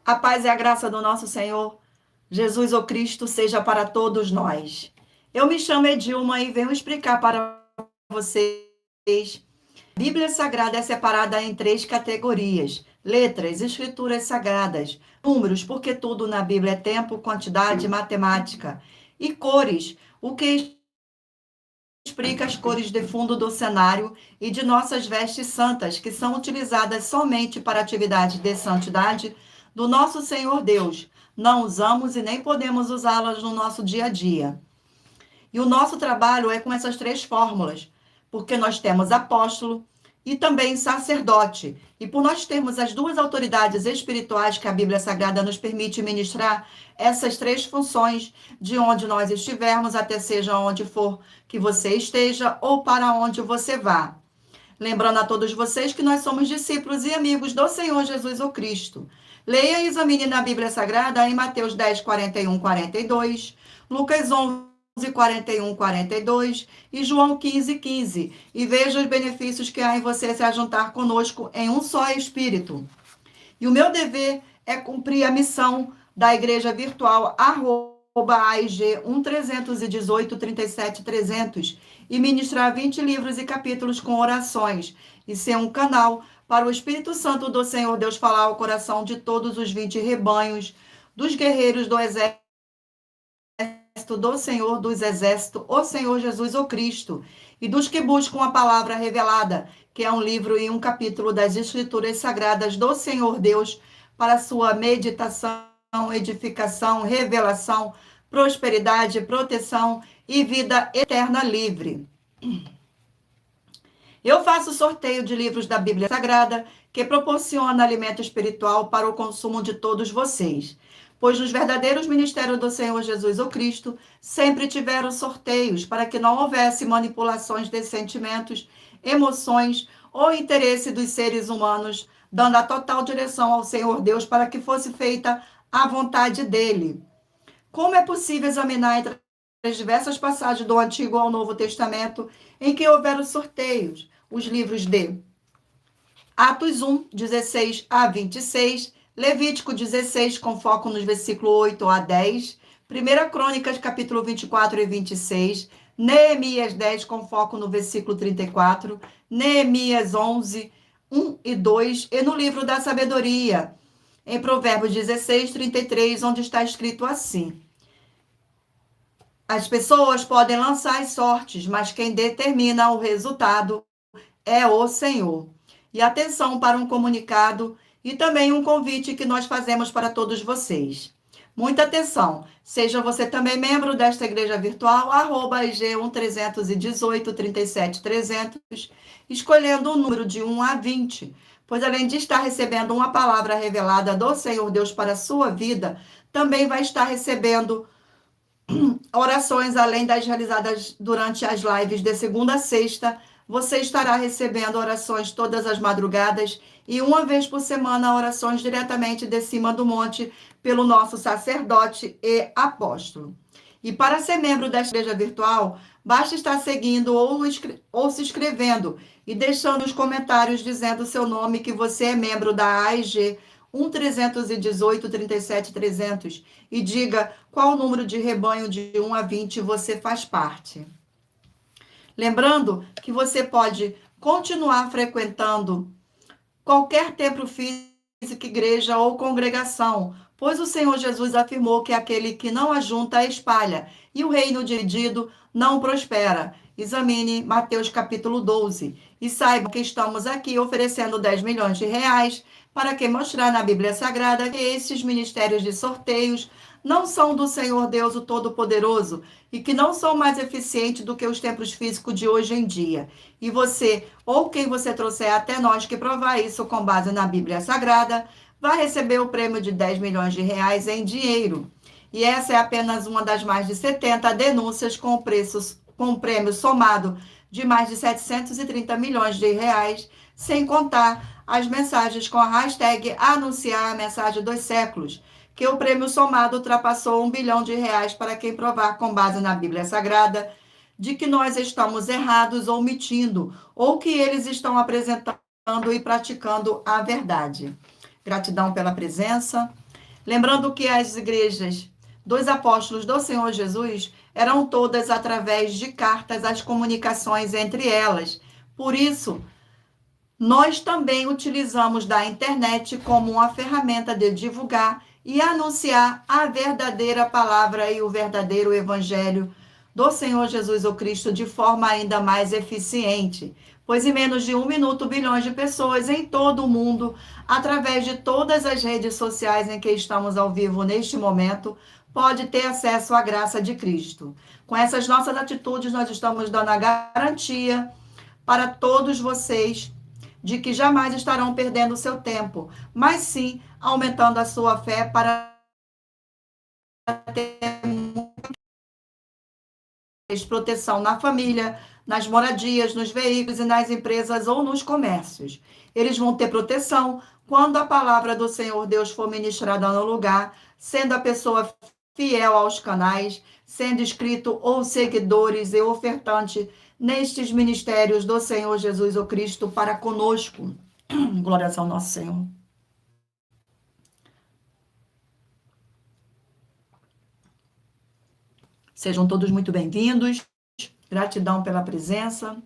A paz e a graça do nosso Senhor Jesus o Cristo seja para todos nós. Eu me chamo Edilma e venho explicar para vocês. A Bíblia Sagrada é separada em 3 categorias: letras, escrituras sagradas, números, porque tudo na Bíblia é tempo, quantidade, matemática, e cores, o que explica as cores de fundo do cenário e de nossas vestes santas, que são utilizadas somente para atividades de santidade do nosso Senhor Deus. Não usamos e nem podemos usá-las no nosso dia a dia. E o nosso trabalho é com essas 3 fórmulas, porque nós temos apóstolo e também sacerdote. E por nós termos as 2 autoridades espirituais que a Bíblia Sagrada nos permite ministrar essas 3 funções, de onde nós estivermos, até seja onde for que você esteja ou para onde você vá. Lembrando a todos vocês que nós somos discípulos e amigos do Senhor Jesus o Cristo. Leia e examine na Bíblia Sagrada em Mateus 10, 41, 42, Lucas 11, 41, 42 e João 15, 15. E veja os benefícios que há em você se ajuntar conosco em um só Espírito. E o meu dever é cumprir a missão da Igreja Virtual AIG 1318 37 300 e ministrar 20 livros e capítulos com orações e ser um canal para o Espírito Santo do Senhor Deus falar ao coração de todos os 20 rebanhos dos guerreiros do exército do Senhor dos Exércitos, o Senhor Jesus o Cristo, e dos que buscam a palavra revelada, que é um livro e um capítulo das Escrituras Sagradas do Senhor Deus, para sua meditação, edificação, revelação, prosperidade, proteção e vida eterna livre. Eu faço sorteio de livros da Bíblia Sagrada, que proporciona alimento espiritual para o consumo de todos vocês. Pois nos verdadeiros ministérios do Senhor Jesus o Cristo, sempre tiveram sorteios para que não houvesse manipulações de sentimentos, emoções ou interesse dos seres humanos, dando a total direção ao Senhor Deus para que fosse feita a vontade dele. Como é possível examinar entre as diversas passagens do Antigo ao Novo Testamento em que houveram sorteios? Os livros de Atos 1, 16 a 26, Levítico 16, com foco nos versículos 8 a 10, 1 Crônicas, capítulo 24 e 26, Neemias 10, com foco no versículo 34, Neemias 11, 1 e 2, e no livro da sabedoria, em Provérbios 16, 33, onde está escrito assim: as pessoas podem lançar as sortes, mas quem determina o resultado é o Senhor. E atenção para um comunicado e também um convite que nós fazemos para todos vocês. Muita atenção, seja você também membro desta igreja virtual, IG 1318 37 300, escolhendo o número de 1 a 20, pois além de estar recebendo uma palavra revelada do Senhor Deus para a sua vida, também vai estar recebendo orações além das realizadas durante as lives de segunda a sexta. Você estará recebendo orações todas as madrugadas e uma vez por semana orações diretamente de cima do monte pelo nosso sacerdote e apóstolo. E para ser membro desta igreja virtual, basta estar seguindo ou se inscrevendo e deixando os comentários dizendo o seu nome, que você é membro da AIG 1318 37 300 e diga qual número de rebanho de 1 a 20 você faz parte. Lembrando que você pode continuar frequentando qualquer templo físico, igreja ou congregação, pois o Senhor Jesus afirmou que aquele que não ajunta espalha, e o reino dividido não prospera. Examine Mateus capítulo 12 e saiba que estamos aqui oferecendo 10 milhões de reais para que mostrar na Bíblia Sagrada que esses ministérios de sorteios não são do Senhor Deus o Todo-Poderoso e que não são mais eficientes do que os templos físicos de hoje em dia. E você, ou quem você trouxer até nós que provar isso com base na Bíblia Sagrada, vai receber o prêmio de 10 milhões de reais em dinheiro. E essa é apenas uma das mais de 70 denúncias com prêmio somado de mais de 730 milhões de reais, sem contar as mensagens com a hashtag anunciar a mensagem dos séculos, que o prêmio somado ultrapassou 1 bilhão de reais para quem provar com base na Bíblia Sagrada de que nós estamos errados ou mentindo, ou que eles estão apresentando e praticando a verdade. Gratidão pela presença. Lembrando que as igrejas dos apóstolos do Senhor Jesus eram todas através de cartas, as comunicações entre elas. Por isso, nós também utilizamos da internet como uma ferramenta de divulgar e anunciar a verdadeira palavra e o verdadeiro evangelho do Senhor Jesus o Cristo de forma ainda mais eficiente. Pois em menos de 1 minuto, bilhões de pessoas em todo o mundo, através de todas as redes sociais em que estamos ao vivo neste momento, pode ter acesso à graça de Cristo. Com essas nossas atitudes, nós estamos dando a garantia para todos vocês de que jamais estarão perdendo o seu tempo, mas sim aumentando a sua fé para ter proteção na família, nas moradias, nos veículos e nas empresas ou nos comércios. Eles vão ter proteção quando a palavra do Senhor Deus for ministrada no lugar, sendo a pessoa fiel aos canais, sendo inscrito ou seguidores e ofertante nestes ministérios do Senhor Jesus o Cristo para conosco. Glórias ao nosso Senhor. Sejam todos muito bem-vindos. Gratidão pela presença.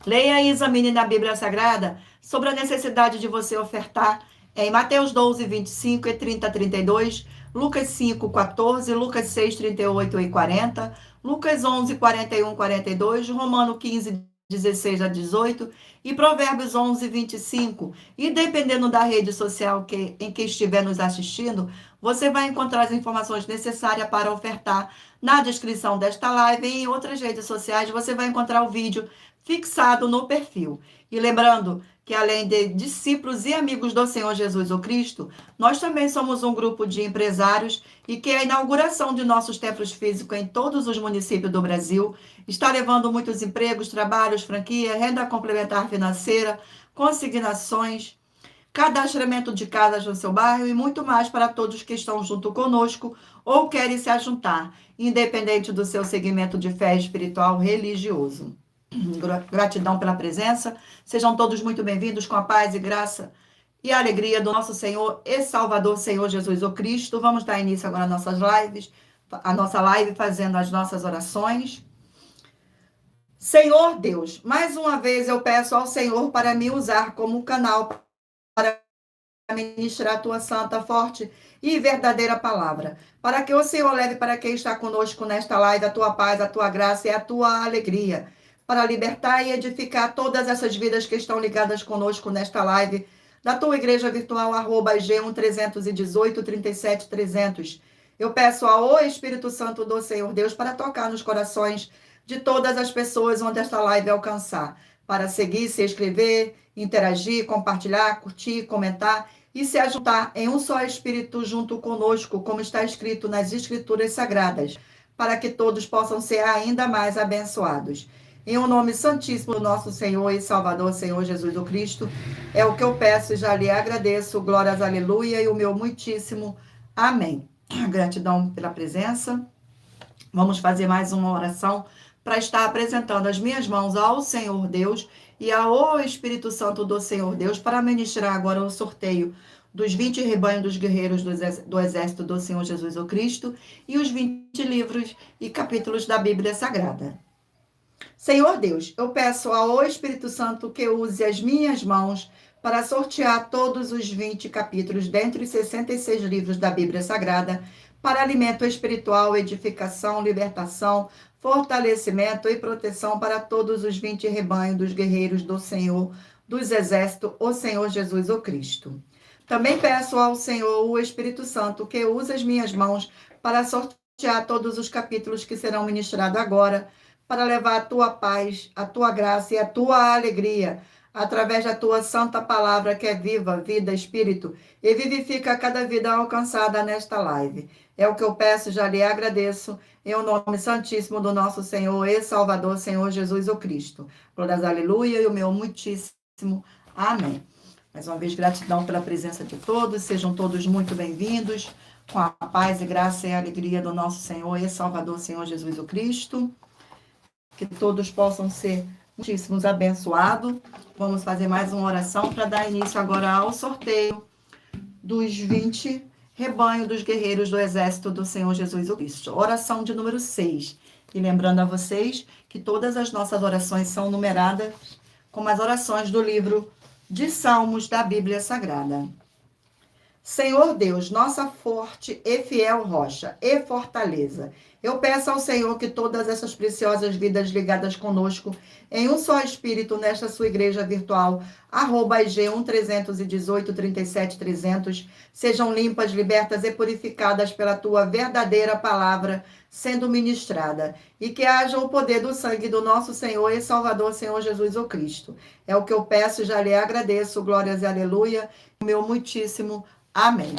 Leia e examine na Bíblia Sagrada sobre a necessidade de você ofertar em Mateus 12, 25 e 30 a 32, Lucas 5, 14, Lucas 6, 38 e 40, Lucas 11, 41 e 42, Romano 15, 16 a 18 e Provérbios 11, 25. E dependendo da rede social em que estiver nos assistindo, você vai encontrar as informações necessárias para ofertar na descrição desta live e em outras redes sociais você vai encontrar o vídeo fixado no perfil. E lembrando que além de discípulos e amigos do Senhor Jesus o Cristo, nós também somos um grupo de empresários e que a inauguração de nossos templos físicos em todos os municípios do Brasil está levando muitos empregos, trabalhos, franquia, renda complementar financeira, consignações, cadastramento de casas no seu bairro e muito mais para todos que estão junto conosco ou querem se ajuntar, independente do seu segmento de fé espiritual religioso. Gratidão pela presença. Sejam todos muito bem-vindos com a paz e graça e a alegria do nosso Senhor e Salvador, Senhor Jesus o Cristo. Vamos dar início agora às nossas lives, a nossa live fazendo as nossas orações. Senhor Deus, mais uma vez eu peço ao Senhor para me usar como canal para ministrar a tua santa, forte e verdadeira palavra, para que o Senhor leve para quem está conosco nesta live a tua paz, a tua graça e a tua alegria, para libertar e edificar todas essas vidas que estão ligadas conosco nesta live, da tua igreja virtual, @G1 318 37 300. Eu peço ao Espírito Santo do Senhor Deus para tocar nos corações de todas as pessoas onde esta live alcançar, para seguir, se inscrever, interagir, compartilhar, curtir, comentar e se ajuntar em um só Espírito junto conosco, como está escrito nas Escrituras Sagradas, para que todos possam ser ainda mais abençoados. Em o nome santíssimo do nosso Senhor e Salvador, Senhor Jesus o Cristo, é o que eu peço e já lhe agradeço. Glórias, aleluia, e o meu muitíssimo amém. Gratidão pela presença. Vamos fazer mais uma oração para estar apresentando as minhas mãos ao Senhor Deus e ao Espírito Santo do Senhor Deus para ministrar agora o sorteio dos 20 rebanhos dos guerreiros do exército do Senhor Jesus o Cristo e os 20 livros e capítulos da Bíblia Sagrada. Senhor Deus, eu peço ao Espírito Santo que use as minhas mãos para sortear todos os 20 capítulos dentre os 66 livros da Bíblia Sagrada para alimento espiritual, edificação, libertação, fortalecimento e proteção para todos os 20 rebanhos dos guerreiros do Senhor, dos exércitos, o Senhor Jesus o Cristo. Também peço ao Senhor, o Espírito Santo, que use as minhas mãos para sortear todos os capítulos que serão ministrados agora, para levar a tua paz, a tua graça e a tua alegria, através da tua santa palavra que é viva, vida, espírito, e vivifica cada vida alcançada nesta live. É o que eu peço, já lhe agradeço, em o nome santíssimo do nosso Senhor e Salvador, Senhor Jesus o Cristo. Glórias, aleluia, e o meu muitíssimo amém. Mais uma vez, gratidão pela presença de todos, sejam todos muito bem-vindos, com a paz e graça e alegria do nosso Senhor e Salvador, Senhor Jesus o Cristo. Que todos possam ser muitíssimos abençoados. Vamos fazer mais uma oração para dar início agora ao sorteio dos 20 rebanho dos guerreiros do exército do Senhor Jesus Cristo. Oração de número 6. E lembrando a vocês que todas as nossas orações são numeradas como as orações do livro de Salmos da Bíblia Sagrada. Senhor Deus, nossa forte e fiel rocha e fortaleza, eu peço ao Senhor que todas essas preciosas vidas ligadas conosco em um só espírito nesta sua igreja virtual, @IG 1318 37 300, sejam limpas, libertas e purificadas pela tua verdadeira palavra sendo ministrada, e que haja o poder do sangue do nosso Senhor e Salvador, Senhor Jesus o Cristo. É o que eu peço e já lhe agradeço. Glórias e aleluia. Meu muitíssimo amém.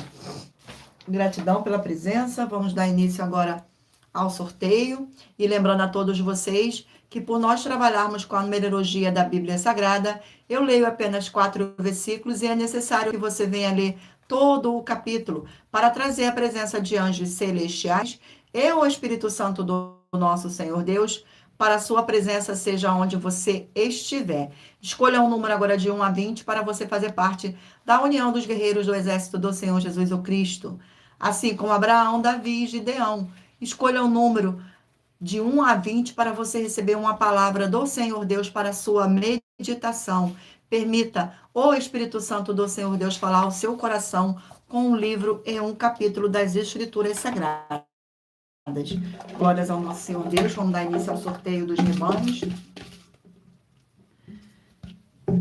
Gratidão pela presença. Vamos dar início agora ao sorteio. E lembrando a todos vocês que por nós trabalharmos com a numerologia da Bíblia Sagrada, eu leio apenas 4 versículos e é necessário que você venha ler todo o capítulo para trazer a presença de anjos celestiais e o Espírito Santo do nosso Senhor Deus para a sua presença, seja onde você estiver. Escolha um número agora de 1 a 20 para você fazer parte da união dos guerreiros do exército do Senhor Jesus o Cristo. Assim como Abraão, Davi e Gideão. Escolha um número de 1 a 20 para você receber uma palavra do Senhor Deus para a sua meditação. Permita o Espírito Santo do Senhor Deus falar ao seu coração com um livro e um capítulo das Escrituras Sagradas. Glórias ao nosso Senhor Deus. Vamos dar início ao sorteio dos rebanhos.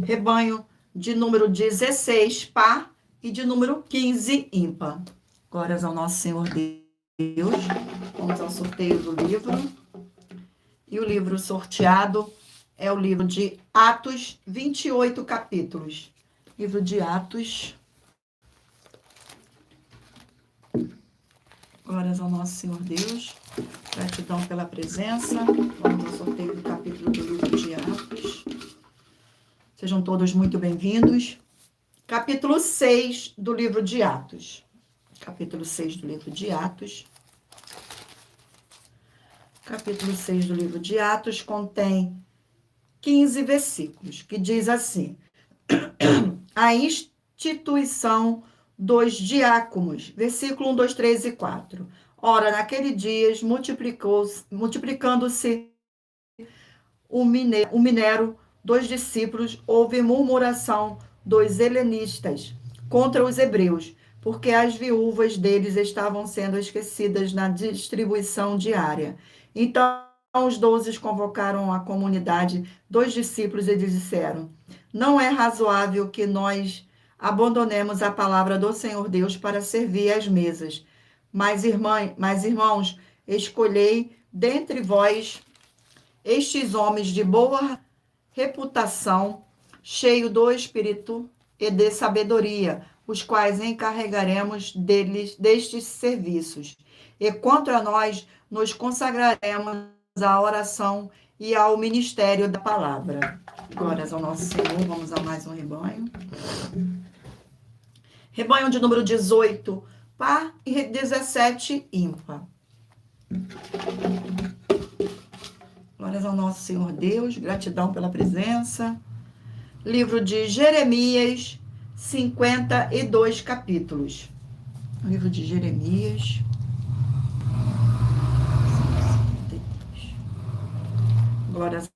Rebanho de número 16, par, e de número 15, ímpar. Glórias ao nosso Senhor Deus. Vamos ao sorteio do livro. E o livro sorteado é o livro de Atos, 28 capítulos. Livro de Atos. Glórias ao nosso Senhor Deus. Gratidão pela presença. Vamos ao sorteio do capítulo do livro de Atos. Sejam todos muito bem-vindos. Capítulo 6 do livro de Atos. Capítulo 6 do livro de Atos. Capítulo 6 do livro de Atos contém 15 versículos, que diz assim: a instituição dos diáconos, versículo 1, 2, 3 e 4. Ora, naquele dia, multiplicando-se o minério dos discípulos, houve murmuração dos helenistas contra os hebreus, porque as viúvas deles estavam sendo esquecidas na distribuição diária. Então, os 12 convocaram a comunidade dos discípulos e disseram: não é razoável que nós abandonemos a palavra do Senhor Deus para servir às mesas. Mas, irmãos, escolhei dentre vós estes homens de boa reputação, cheios do Espírito e de sabedoria, os quais encarregaremos destes serviços. E quanto a nós, nos consagraremos à oração e ao ministério da palavra. Glórias ao nosso Senhor. Vamos a mais um rebanho. Rebanho de número 18, par, e 17, ímpar. Glórias ao nosso Senhor Deus. Gratidão pela presença. Livro de Jeremias, 52 capítulos. Livro de Jeremias. Glórias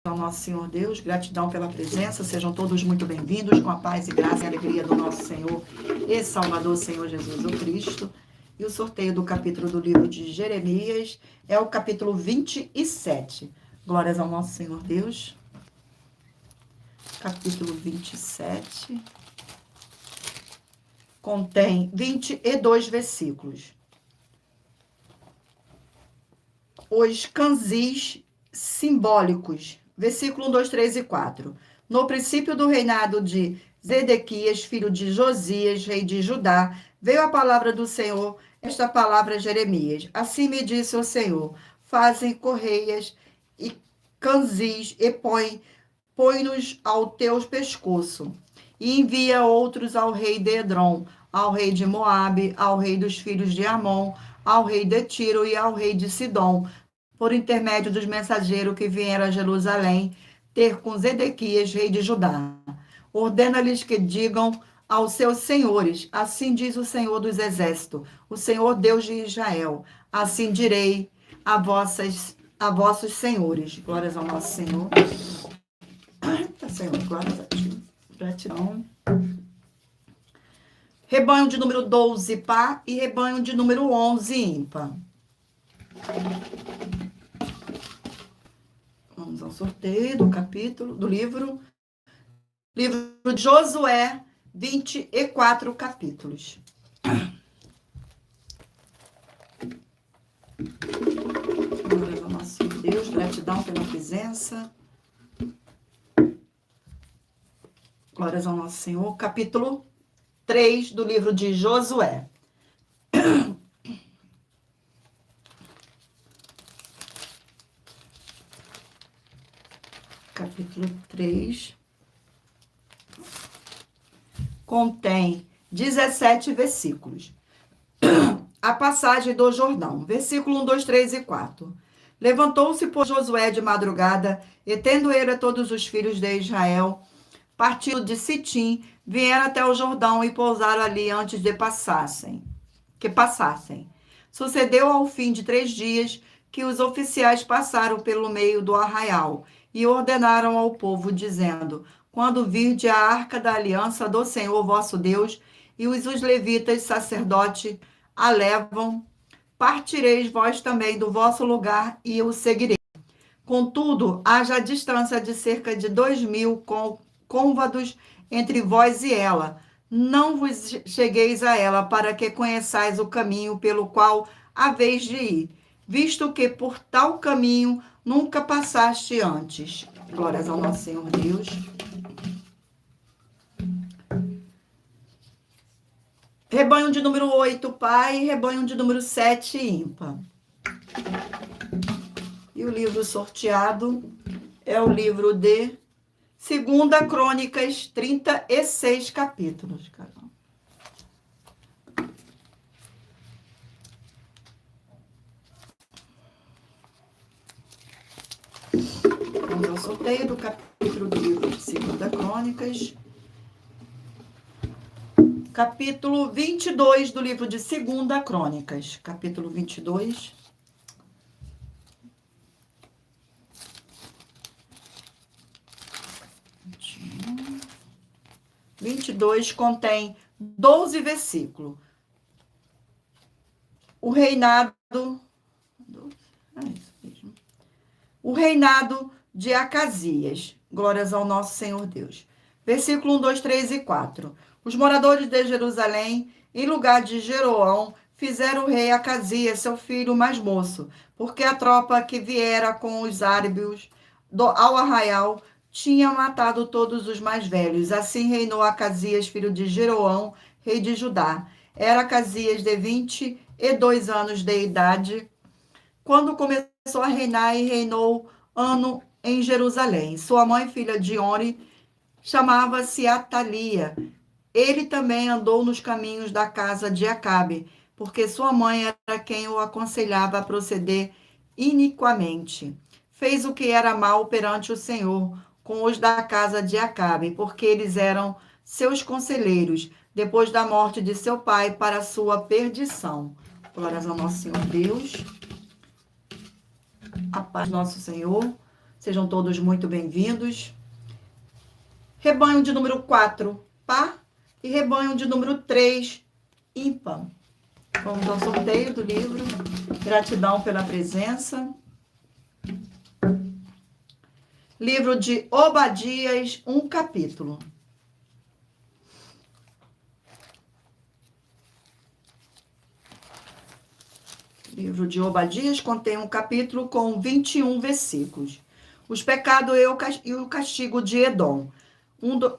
ao nosso Senhor Deus. Gratidão pela presença. Sejam todos muito bem-vindos, com a paz e graça e alegria do nosso Senhor e Salvador, Senhor Jesus o Cristo. E o sorteio do capítulo do livro de Jeremias é o capítulo 27. Glórias ao nosso Senhor Deus. Capítulo 27. Contém 22 versículos. Os canzis simbólicos. Versículo 1, 2, 3 e 4. No princípio do reinado de Zedequias, filho de Josias, rei de Judá, veio a palavra do Senhor, esta palavra a Jeremias. Assim me disse o Senhor: fazem correias e canzis e põe-nos ao teu pescoço. E envia outros ao rei de Edrom, ao rei de Moabe, ao rei dos filhos de Amon, ao rei de Tiro e ao rei de Sidom, por intermédio dos mensageiros que vieram a Jerusalém ter com Zedequias, rei de Judá. Ordena-lhes que digam aos seus senhores. Assim diz o Senhor dos Exércitos, o Senhor Deus de Israel. Assim direi a vossos senhores. Glórias ao nosso Senhor. Eita, Senhor, glórias a ti. Gratidão. Rebanho de número 12, par, e rebanho de número 11, ímpar. Vamos ao sorteio do capítulo, do livro. Livro de Josué, 24 capítulos. Glória ao nosso Deus, gratidão pela presença. Glórias ao nosso Senhor. Capítulo 3 do livro de Josué. Capítulo 3 contém 17 versículos. A passagem do Jordão, versículo 1, 2, 3 e 4. Levantou-se, pois, Josué de madrugada, e tendo ele a todos os filhos de Israel, partindo de Sitim, vieram até o Jordão e pousaram ali antes de passassem. Sucedeu ao fim de 3 dias que os oficiais passaram pelo meio do arraial e ordenaram ao povo, dizendo: quando virde a arca da aliança do Senhor vosso Deus e os levitas sacerdotes a levam, partireis vós também do vosso lugar e o seguireis. Contudo, haja a distância de cerca de 2.000 côvados entre vós e ela. Não vos chegueis a ela, para que conheçais o caminho pelo qual haveis de ir, visto que por tal caminho nunca passaste antes. Glórias ao nosso Senhor Deus. Rebanho de número 8, pai, e rebanho de número 7, ímpar. E o livro sorteado é o livro de 2 Crônicas, 36 capítulos. Vamos ao sorteio do capítulo do livro de 2 Crônicas. Capítulo 22 do livro de 2 Crônicas. Capítulo 22. O 22 contém 12 versículos. O reinado... O reinado de Acasias. Glórias ao nosso Senhor Deus. Versículo 1, 2, 3 e 4. Os moradores de Jerusalém, em lugar de Jeroão, fizeram o rei Acasias, seu filho mais moço, porque a tropa que viera com os árabes ao arraial tinha matado todos os mais velhos. Assim reinou Acasias, filho de Jeroão, rei de Judá. Era Acasias de 22 anos de idade, quando começou a reinar, e reinou ano em Jerusalém. Sua mãe, filha de Oni, chamava-se Atalia. Ele também andou nos caminhos da casa de Acabe, porque sua mãe era quem o aconselhava a proceder iniquamente. Fez o que era mal perante o Senhor com os da casa de Acabe, porque eles eram seus conselheiros, depois da morte de seu pai, para sua perdição. Glórias ao nosso Senhor Deus. A paz do nosso Senhor. Sejam todos muito bem-vindos. Rebanho de número 4, par, e rebanho de número 3, ímpar. Vamos ao sorteio do livro. Gratidão pela presença. Livro de Obadias, 1 capítulo. Livro de Obadias contém um capítulo com 21 versículos. Os pecados e o castigo de Edom.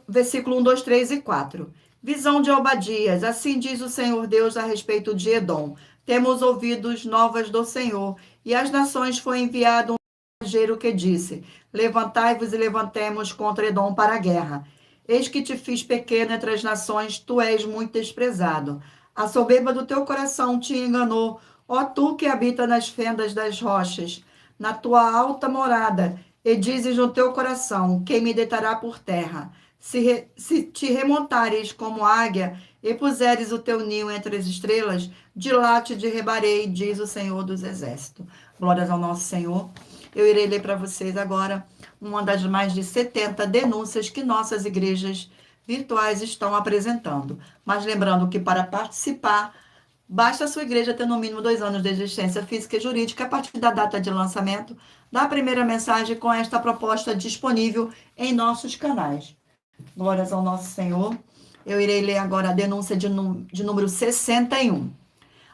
Versículo 1, 2, 3 e 4. Visão de Obadias. Assim diz o Senhor Deus a respeito de Edom. Temos ouvido novas do Senhor, e às nações foi enviado um mensageiro que disse: levantai-vos e levantemos contra Edom para a guerra. Eis que te fiz pequeno entre as nações, tu és muito desprezado. A soberba do teu coração te enganou, ó tu que habita nas fendas das rochas, na tua alta morada, e dizes no teu coração: quem me deitará por terra? Se te remontares como águia e puseres o teu ninho entre as estrelas, de lá te derribarei, diz o Senhor dos Exércitos. Glórias ao nosso Senhor. Eu irei ler para vocês agora uma das mais de 70 denúncias que nossas igrejas virtuais estão apresentando. Mas lembrando que para participar, basta a sua igreja ter no mínimo 2 anos de existência física e jurídica a partir da data de lançamento da primeira mensagem com esta proposta disponível em nossos canais. Glórias ao nosso Senhor. Eu irei ler agora a denúncia de número 61.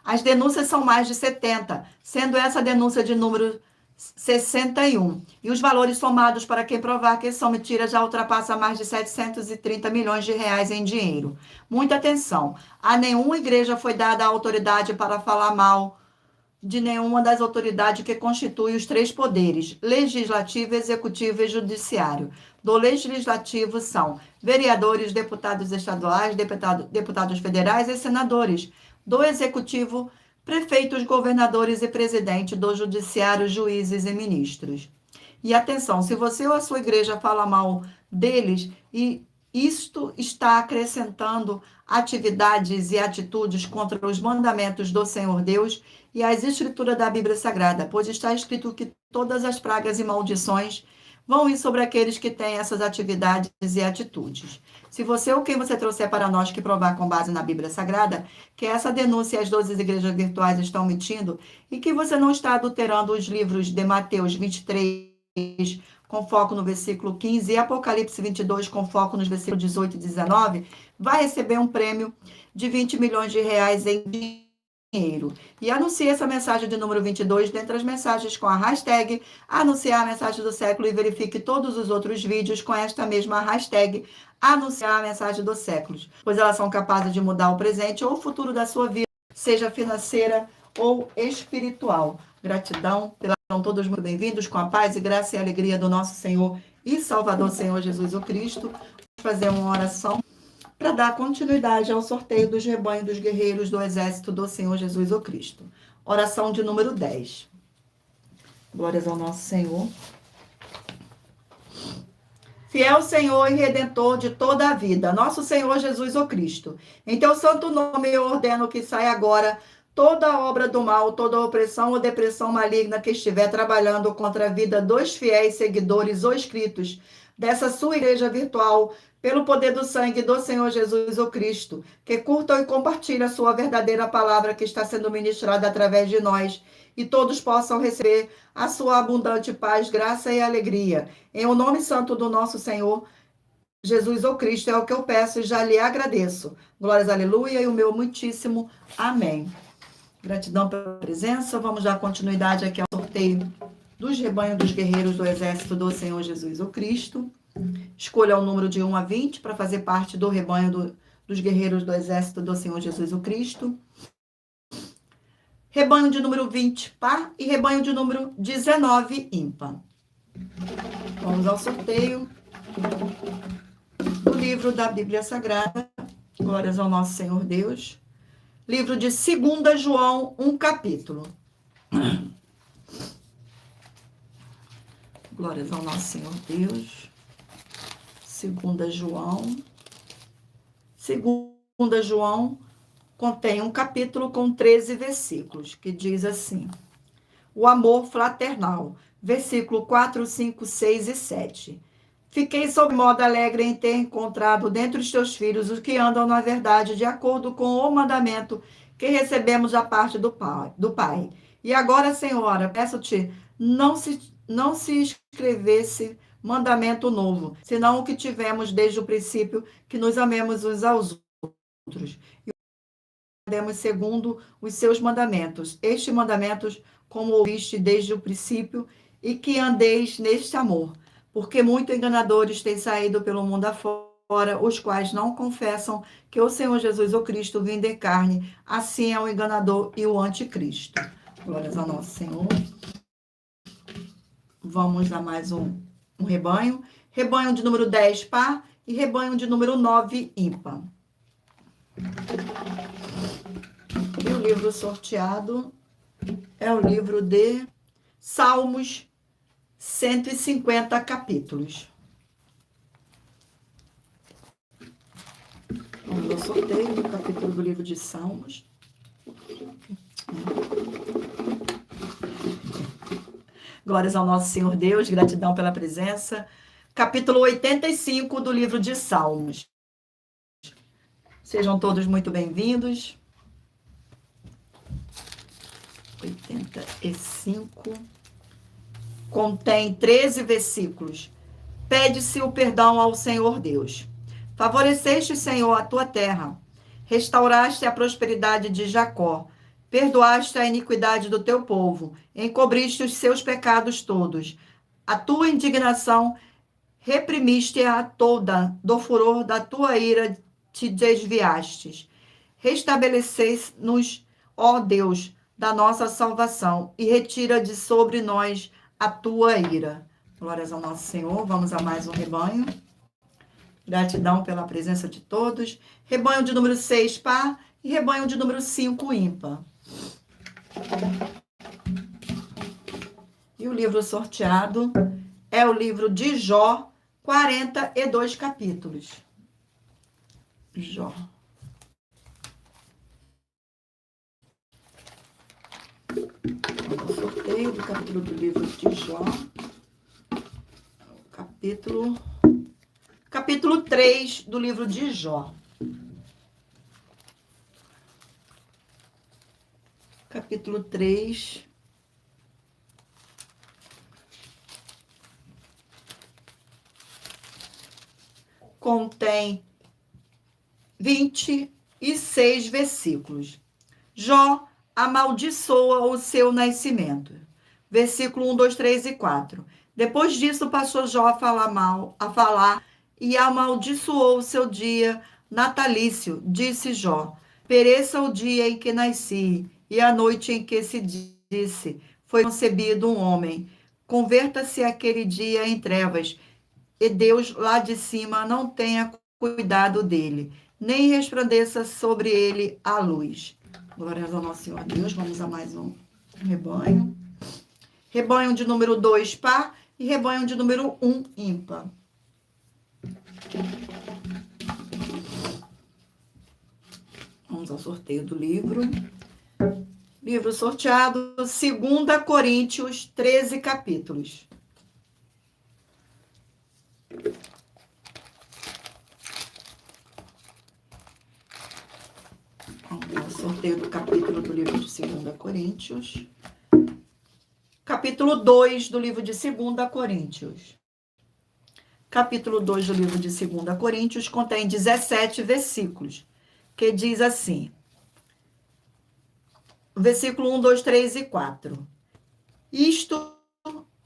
As denúncias são mais de 70, sendo essa denúncia de número 61. E os valores somados para quem provar que são mentiras já ultrapassa mais de 730 milhões de reais em dinheiro. Muita atenção. A nenhuma igreja foi dada a autoridade para falar mal de nenhuma das autoridades que constituem os 3 poderes, legislativo, executivo e judiciário. Do legislativo são vereadores, deputados estaduais, deputados federais e senadores. Do executivo, prefeitos, governadores e presidente. Do judiciário, juízes e ministros. E atenção, se você ou a sua igreja fala mal deles, e isto está acrescentando atividades e atitudes contra os mandamentos do Senhor Deus e as escrituras da Bíblia Sagrada, pois está escrito que todas as pragas e maldições vão ir sobre aqueles que têm essas atividades e atitudes. Se você ou quem você trouxer para nós que provar com base na Bíblia Sagrada que essa denúncia as 12 igrejas virtuais estão mentindo e que você não está adulterando os livros de Mateus 23, com foco no versículo 15, e Apocalipse 22, com foco nos versículos 18 e 19, vai receber um prêmio de 20 milhões de reais em dinheiro. E anuncie essa mensagem de número 22 dentre as mensagens com a hashtag anunciar a mensagem do século e verifique todos os outros vídeos com esta mesma hashtag anunciar a mensagem dos séculos, pois elas são capazes de mudar o presente ou o futuro da sua vida, seja financeira ou espiritual. Gratidão pela Sejam todos muito bem-vindos com a paz e graça e alegria do nosso Senhor e Salvador Senhor Jesus o Cristo. Vamos fazer uma oração para dar continuidade ao sorteio dos rebanhos dos guerreiros do exército do Senhor Jesus o Cristo. Oração de número 10. Glórias ao nosso Senhor. Fiel Senhor e Redentor de toda a vida, nosso Senhor Jesus o Cristo, em teu santo nome eu ordeno que saia agora toda obra do mal, toda opressão ou depressão maligna que estiver trabalhando contra a vida dos fiéis seguidores ou inscritos dessa sua igreja virtual, pelo poder do sangue do Senhor Jesus o Cristo, que curtam e compartilhem a sua verdadeira palavra que está sendo ministrada através de nós, e todos possam receber a sua abundante paz, graça e alegria. Em o nome santo do nosso Senhor Jesus o Cristo é o que eu peço e já lhe agradeço. Glórias, aleluia, e o meu muitíssimo amém. Gratidão pela presença. Vamos dar continuidade aqui ao sorteio dos rebanhos dos guerreiros do exército do Senhor Jesus o Cristo. Escolha o número de 1 a 20 para fazer parte do rebanho dos guerreiros do exército do Senhor Jesus o Cristo. Rebanho de número 20, par, e rebanho de número 19, ímpar. Vamos ao sorteio do livro da Bíblia Sagrada. Glórias ao nosso Senhor Deus. Livro de 2 João, um capítulo. Glórias ao nosso Senhor Deus. 2 João. 2 João contém um capítulo com 13 versículos, que diz assim: o amor fraternal, versículo 4, 5, 6 e 7. Fiquei sob modo alegre em ter encontrado dentre os teus filhos os que andam na verdade, de acordo com o mandamento que recebemos da parte do Pai. E agora, Senhora, peço-te, não se escrevesse mandamento novo, senão o que tivemos desde o princípio, que nos amemos uns aos outros. E andemos segundo os seus mandamentos. Estes mandamentos, como ouviste desde o princípio, e que andeis neste amor. Porque muitos enganadores têm saído pelo mundo afora, os quais não confessam que o Senhor Jesus o Cristo vindo em carne, assim é o enganador e o anticristo. Glórias ao nosso Senhor. Vamos a mais um rebanho. Rebanho de número 10, par, e rebanho de número 9, ímpar. E o livro sorteado é o livro de Salmos, 150 capítulos. sorteio do capítulo do livro de Salmos. Glórias ao nosso Senhor Deus, gratidão pela presença. Capítulo 85 do livro de Salmos. Sejam todos muito bem-vindos. 85. Contém 13 versículos. Pede-se o perdão ao Senhor Deus. Favoreceste, Senhor, a tua terra. Restauraste a prosperidade de Jacó. Perdoaste a iniquidade do teu povo. Encobriste os seus pecados todos. A tua indignação reprimiste-a toda. Do furor da tua ira te desviastes. Restabelecei-nos, ó Deus, da nossa salvação, e retira de sobre nós a tua ira. Glórias ao nosso Senhor. Vamos a mais um rebanho. Gratidão pela presença de todos. Rebanho de número 6, par, e rebanho de número 5, ímpar. E o livro sorteado é o livro de Jó, 42 capítulos. Jó. O sorteio do capítulo do livro de Jó. Capítulo 3 do livro de Jó. Capítulo 3. Contém 26 versículos. Jó amaldiçoa o seu nascimento. Versículo 1, 2, 3 e 4. Depois disso, passou Jó a falar e amaldiçoou o seu dia natalício. Disse Jó: pereça o dia em que nasci e a noite em que se disse, foi concebido um homem. Converta-se aquele dia em trevas, e Deus lá de cima não tenha cuidado dele, nem resplandeça sobre ele a luz. Glórias ao nosso Senhor Deus. Vamos a mais um rebanho. Rebanho de número 2, par, e rebanho de número 1, ímpar. Vamos ao sorteio do livro. Livro sorteado, 2 Coríntios, 13 capítulos. Vamos ao sorteio do capítulo do livro de 2 Coríntios. Capítulo 2 do livro de 2 Coríntios. Capítulo 2 do livro de 2 Coríntios contém 17 versículos, que diz assim: versículo 1, 2, 3 e 4. Isto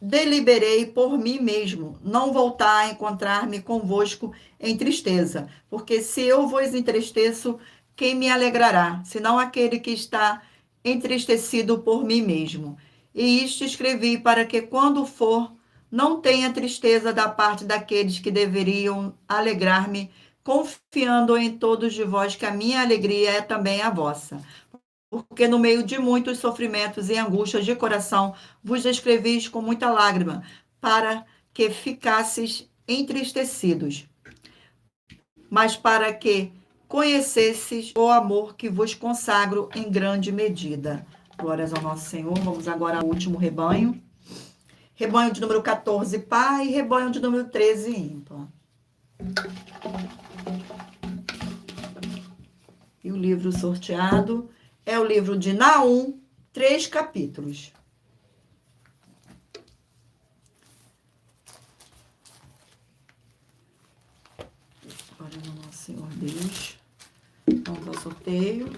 deliberei por mim mesmo, não voltar a encontrar-me convosco em tristeza, porque se eu vos entristeço, quem me alegrará, senão aquele que está entristecido por mim mesmo? E isto escrevi para que, quando for, não tenha tristeza da parte daqueles que deveriam alegrar-me, confiando em todos de vós que a minha alegria é também a vossa. Porque no meio de muitos sofrimentos e angústias de coração vos escrevi com muita lágrima, para que ficasseis entristecidos, mas para que conhecesseis o amor que vos consagro em grande medida. Glórias ao nosso Senhor. Vamos agora ao último rebanho. Rebanho de número 14, par, e rebanho de número 13, ímpar. E o livro sorteado é o livro de Naum, 3 capítulos. Glória ao nosso Senhor Deus. Vamos ao sorteio.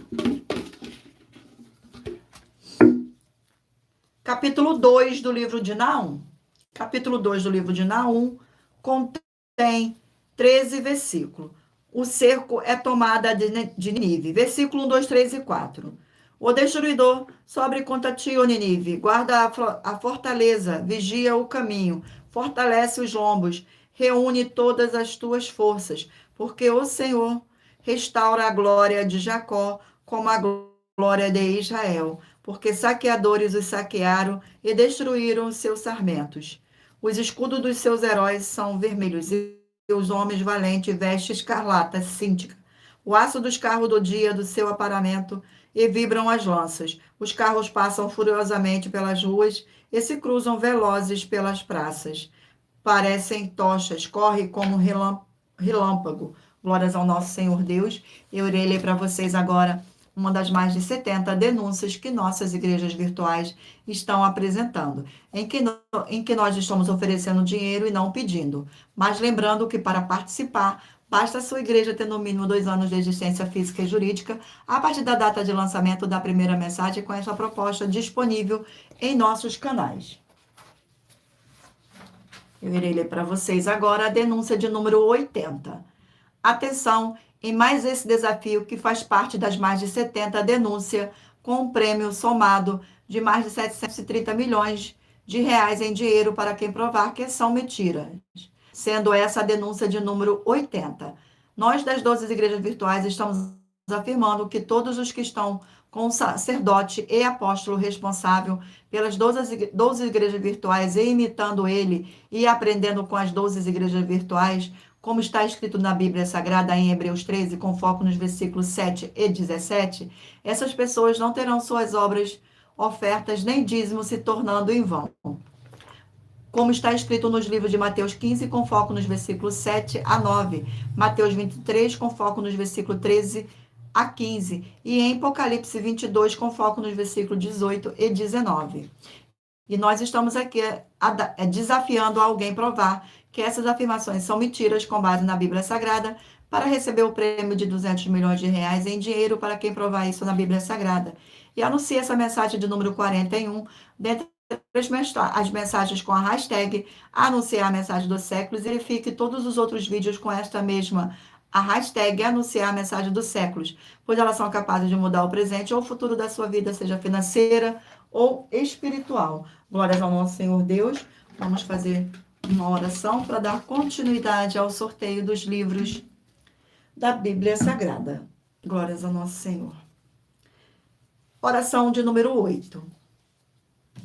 Capítulo 2 do livro de Naum. Capítulo 2 do livro de Naum contém 13 versículos. O cerco é tomada de Nínive. Versículo 1, 2, 3 e 4. O destruidor sobe contra ti, ó Nínive. Guarda a fortaleza, vigia o caminho, fortalece os lombos, reúne todas as tuas forças, porque o Senhor restaura a glória de Jacó como a glória de Israel, porque saqueadores os saquearam e destruíram os seus sarmentos. Os escudos dos seus heróis são vermelhos, e os homens valentes vestem escarlata cíntica. o aço dos carros do dia do seu aparamento, e vibram as lanças. Os carros passam furiosamente pelas ruas e se cruzam velozes pelas praças. Parecem tochas, corre como relâmpago. Glórias ao nosso Senhor Deus. Eu irei ler para vocês agora uma das mais de 70 denúncias que nossas igrejas virtuais estão apresentando, em que nós estamos oferecendo dinheiro e não pedindo. Mas lembrando que para participar, basta a sua igreja ter no mínimo 2 anos de existência física e jurídica, a partir da data de lançamento da primeira mensagem com essa proposta disponível em nossos canais. Eu irei ler para vocês agora a denúncia de número 80. Atenção em mais esse desafio que faz parte das mais de 70 denúncias com um prêmio somado de mais de 730 milhões de reais em dinheiro para quem provar que são mentiras, sendo essa a denúncia de número 80. Nós das 12 igrejas virtuais estamos afirmando que todos os que estão com o sacerdote e apóstolo responsável pelas 12 igrejas virtuais e imitando ele e aprendendo com as 12 igrejas virtuais, como está escrito na Bíblia Sagrada em Hebreus 13, com foco nos versículos 7 e 17, essas pessoas não terão suas obras, ofertas nem dízimo se tornando em vão. Como está escrito nos livros de Mateus 15, com foco nos versículos 7 a 9, Mateus 23, com foco nos versículos 13 a 15, e em Apocalipse 22, com foco nos versículos 18 e 19. E nós estamos aqui desafiando alguém provar que essas afirmações são mentiras com base na Bíblia Sagrada para receber o prêmio de 200 milhões de reais em dinheiro para quem provar isso na Bíblia Sagrada. E anuncie essa mensagem de número 41 dentre as mensagens com a hashtag anunciar a mensagem dos séculos e verifique todos os outros vídeos com esta mesma a hashtag anunciar a mensagem dos séculos, pois elas são capazes de mudar o presente ou o futuro da sua vida, seja financeira ou espiritual. Glórias ao nosso Senhor Deus. Vamos fazer uma oração para dar continuidade ao sorteio dos livros da Bíblia Sagrada. Glórias ao nosso Senhor. Oração de número 8.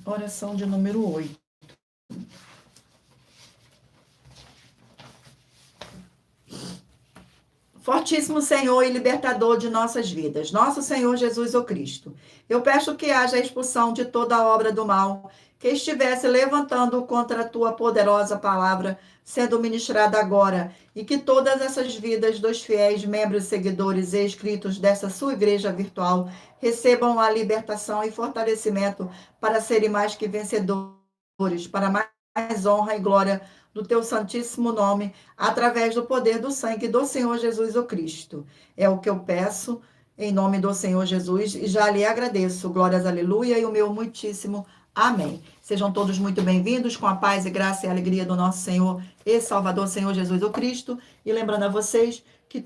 Oração de número 8. Fortíssimo Senhor e libertador de nossas vidas, nosso Senhor Jesus o Cristo, eu peço que haja a expulsão de toda a obra do mal que estivesse levantando contra a tua poderosa palavra sendo ministrada agora, e que todas essas vidas dos fiéis, membros, seguidores e inscritos dessa sua igreja virtual recebam a libertação e fortalecimento para serem mais que vencedores, para mais honra e glória do teu santíssimo nome, através do poder do sangue do Senhor Jesus o Cristo. É o que eu peço em nome do Senhor Jesus e já lhe agradeço. Glórias, aleluia, e o meu muitíssimo amém. Sejam todos muito bem-vindos com a paz e graça e alegria do nosso Senhor e Salvador, Senhor Jesus o Cristo. E lembrando a vocês que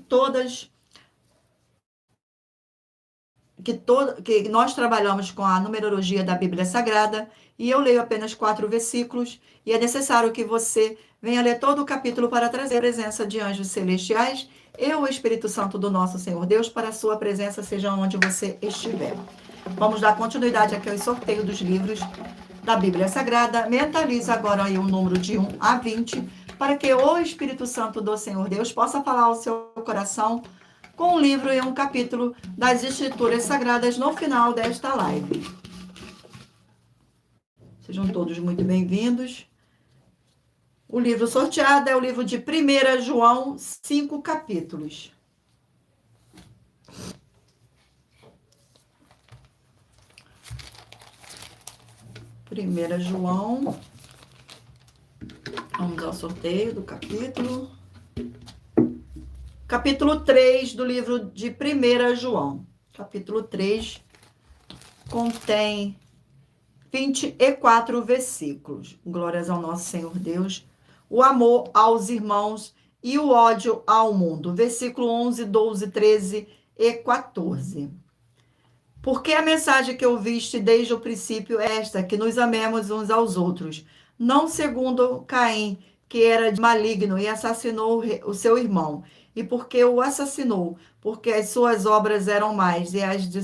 que nós trabalhamos com a numerologia da Bíblia Sagrada e eu leio apenas 4 versículos e é necessário que você venha ler todo o capítulo para trazer a presença de anjos celestiais e o Espírito Santo do nosso Senhor Deus para a sua presença, seja onde você estiver. Vamos dar continuidade aqui ao sorteio dos livros da Bíblia Sagrada. Mentalize agora aí o número de 1 a 20 para que o Espírito Santo do Senhor Deus possa falar ao seu coração com um livro e um capítulo das Escrituras Sagradas no final desta live. Sejam todos muito bem-vindos. O livro sorteado é o livro de 1 João, 5 capítulos. Primeira João. Vamos ao sorteio do capítulo. Capítulo 3 do livro de 1 João. Capítulo 3 contém 24 versículos. Glórias ao nosso Senhor Deus. O amor aos irmãos e o ódio ao mundo. Versículo 11, 12, 13 e 14. Porque a mensagem que ouviste desde o princípio é esta, que nos amemos uns aos outros, não segundo Caim, que era maligno e assassinou o seu irmão. E porque o assassinou, porque as suas obras eram más e as de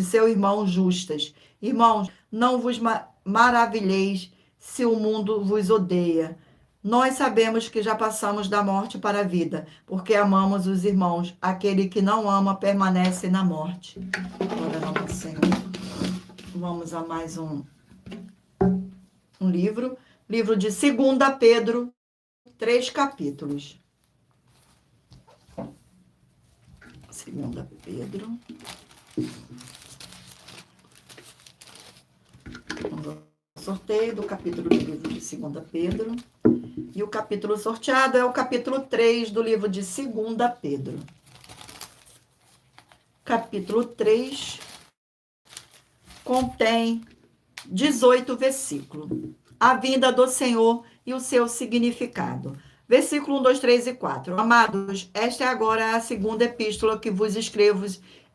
seu irmão justas. Irmãos, não vos maravilheis se o mundo vos odeia. Nós sabemos que já passamos da morte para a vida, porque amamos os irmãos. Aquele que não ama permanece na morte. Glória ao nosso Senhor. Vamos a mais um livro. Livro de 2 Pedro, 3 capítulos. 2 Pedro. Vamos ao sorteio do capítulo do livro de 2 Pedro. E o capítulo sorteado é o capítulo 3 do livro de 2 Pedro. Capítulo 3 contém 18 versículos. A vinda do Senhor e o seu significado. Versículo 1, 2, 3 e 4. Amados, esta é agora a segunda epístola que vos escrevo.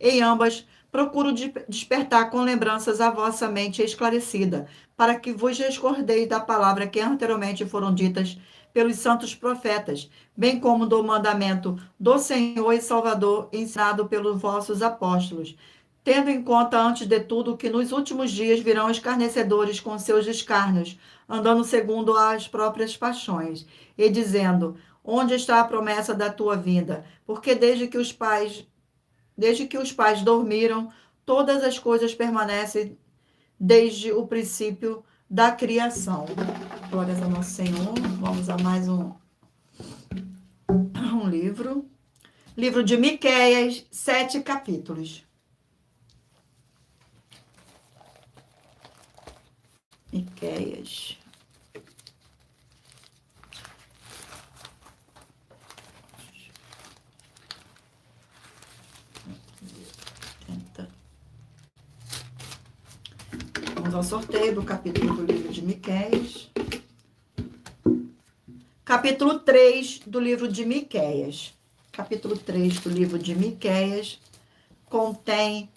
Em ambas, procuro despertar com lembranças a vossa mente esclarecida, para que vos recordeis da palavra que anteriormente foram ditas pelos santos profetas, bem como do mandamento do Senhor e Salvador ensinado pelos vossos apóstolos, tendo em conta, antes de tudo, que nos últimos dias virão escarnecedores com seus escárnios, andando segundo as próprias paixões, e dizendo: onde está a promessa da tua vinda? Porque desde que os pais dormiram, todas as coisas permanecem desde o princípio da criação. Glórias ao nosso Senhor. Vamos a mais um livro. Livro de Miqueias, 7 capítulos. Miqueias. Vamos ao sorteio do capítulo do livro de Miqueias. Capítulo 3 do livro de Miqueias. Capítulo 3 do livro de Miqueias contém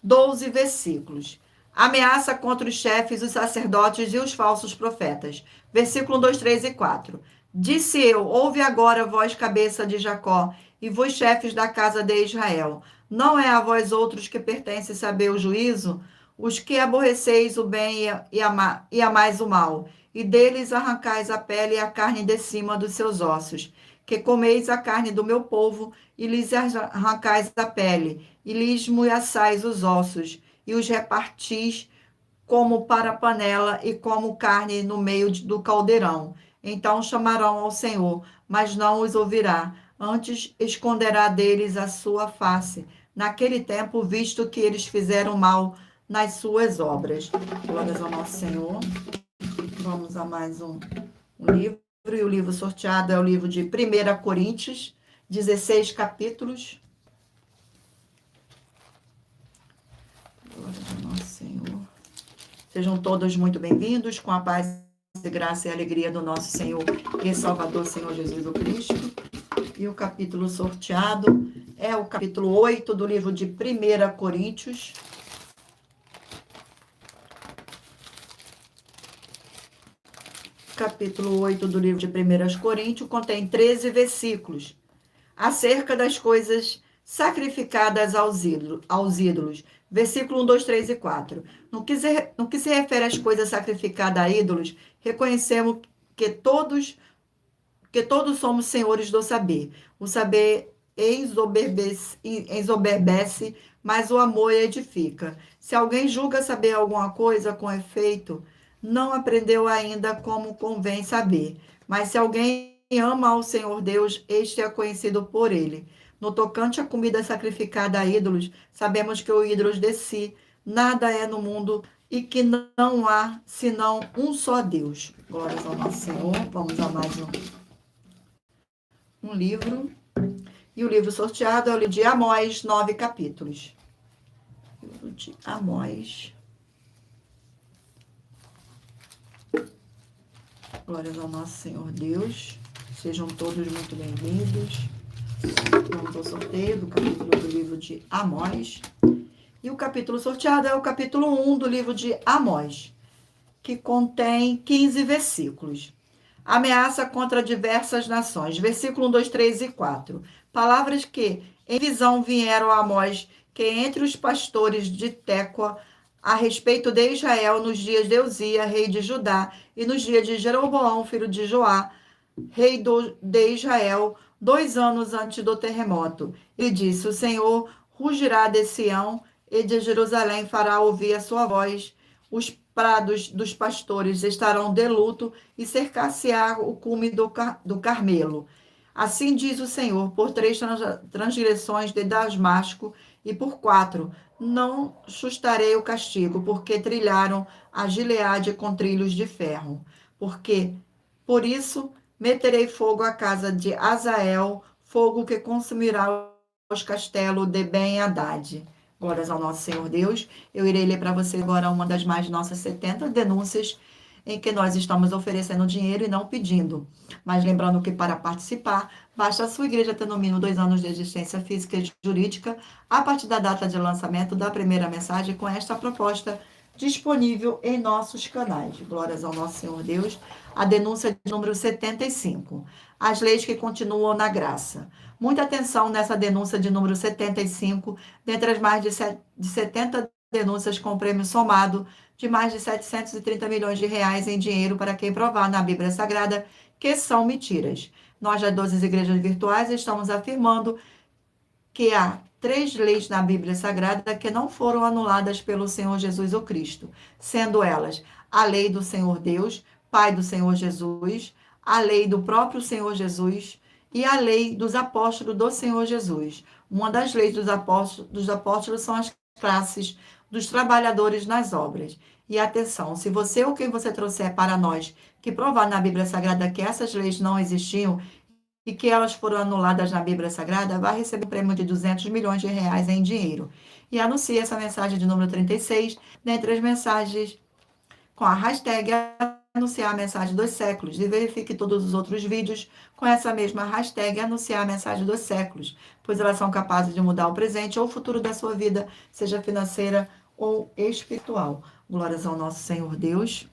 12 versículos. Ameaça contra os chefes, os sacerdotes e os falsos profetas. Versículo 2, 3 e 4. Disse eu: ouve agora, vós, cabeça de Jacó, e vós, chefes da casa de Israel. Não é a vós outros que pertence saber o juízo? Os que aborreceis o bem e amais o mal, e deles arrancais a pele e a carne de cima dos seus ossos, que comeis a carne do meu povo, e lhes arrancais a pele, e lhes esmiuçais os ossos, e os repartis como para panela e como carne no meio do caldeirão. Então chamarão ao Senhor, mas não os ouvirá. Antes esconderá deles a sua face, naquele tempo, visto que eles fizeram mal nas suas obras. Glórias ao nosso Senhor. Vamos a mais um livro. E o livro sorteado é o livro de 1 Coríntios, 16 capítulos. Glória ao nosso Senhor. Sejam todos muito bem-vindos, com a paz e graça e alegria do nosso Senhor e Salvador, Senhor Jesus o Cristo. E o capítulo sorteado é o capítulo 8 do livro de 1 Coríntios. Capítulo 8 do livro de 1 Coríntios contém 13 versículos acerca das coisas sacrificadas aos ídolos. Versículo 1, 2, 3 e 4. No que se refere às coisas sacrificadas a ídolos, reconhecemos que todos somos senhores do saber. O saber ensoberbece, mas o amor edifica. Se alguém julga saber alguma coisa com efeito, não aprendeu ainda como convém saber. Mas se alguém ama ao Senhor Deus, este é conhecido por ele. No tocante à comida sacrificada a ídolos, sabemos que o ídolos de si nada é no mundo e que não há senão um só Deus. Glórias ao nosso Senhor. Vamos a mais um livro. E o livro sorteado é o livro de Amós, 9 capítulos. Livro de Amós. Glórias ao nosso Senhor Deus. Sejam todos muito bem-vindos. Vamos ao sorteio do capítulo do livro de Amós. E o capítulo sorteado é o capítulo 1 do livro de Amós, que contém 15 versículos. Ameaça contra diversas nações. Versículo 1, 2, 3 e 4. Palavras que em visão vieram a Amós, que entre os pastores de Tecoa, a respeito de Israel, nos dias de Uzias, rei de Judá, e nos dias de Jeroboão, filho de Joá, rei de Israel, 2 anos antes do terremoto. Ele disse: O Senhor rugirá de Sião e de Jerusalém fará ouvir a sua voz. Os prados dos pastores estarão de luto e cercar-se-á o cume do Carmelo. Assim diz o Senhor: por 3 transgressões de Damasco e por 4 não sustarei o castigo, porque trilharam a Gileade com trilhos de ferro. Porque, por isso, meterei fogo à casa de Azael, fogo que consumirá os castelos de Ben-Hadad. Glórias ao nosso Senhor Deus. Eu irei ler para você agora uma das mais nossas 70 denúncias em que nós estamos oferecendo dinheiro e não pedindo. Mas lembrando que para participar, basta a sua igreja ter no mínimo 2 anos de existência física e jurídica a partir da data de lançamento da primeira mensagem com esta proposta disponível em nossos canais. Glórias ao nosso Senhor Deus. A denúncia de número 75. As leis que continuam na graça. Muita atenção nessa denúncia de número 75, dentre as mais de 70 denúncias com prêmio somado de mais de 730 milhões de reais em dinheiro para quem provar na Bíblia Sagrada que são mentiras. Nós, das 12 igrejas virtuais, estamos afirmando que há 3 leis na Bíblia Sagrada que não foram anuladas pelo Senhor Jesus ou Cristo, sendo elas a lei do Senhor Deus, Pai do Senhor Jesus, a lei do próprio Senhor Jesus e a lei dos apóstolos do Senhor Jesus. Uma das leis dos apóstolos são as classes dos trabalhadores nas obras. E atenção, se você ou quem você trouxer para nós que provar na Bíblia Sagrada que essas leis não existiam e que elas foram anuladas na Bíblia Sagrada, vai receber um prêmio de 200 milhões de reais em dinheiro. E anuncie essa mensagem de número 36, dentre as mensagens com a hashtag anunciar a mensagem dos séculos. E verifique todos os outros vídeos com essa mesma hashtag anunciar a mensagem dos séculos, pois elas são capazes de mudar o presente ou o futuro da sua vida, seja financeira ou espiritual. Glórias ao nosso Senhor Deus.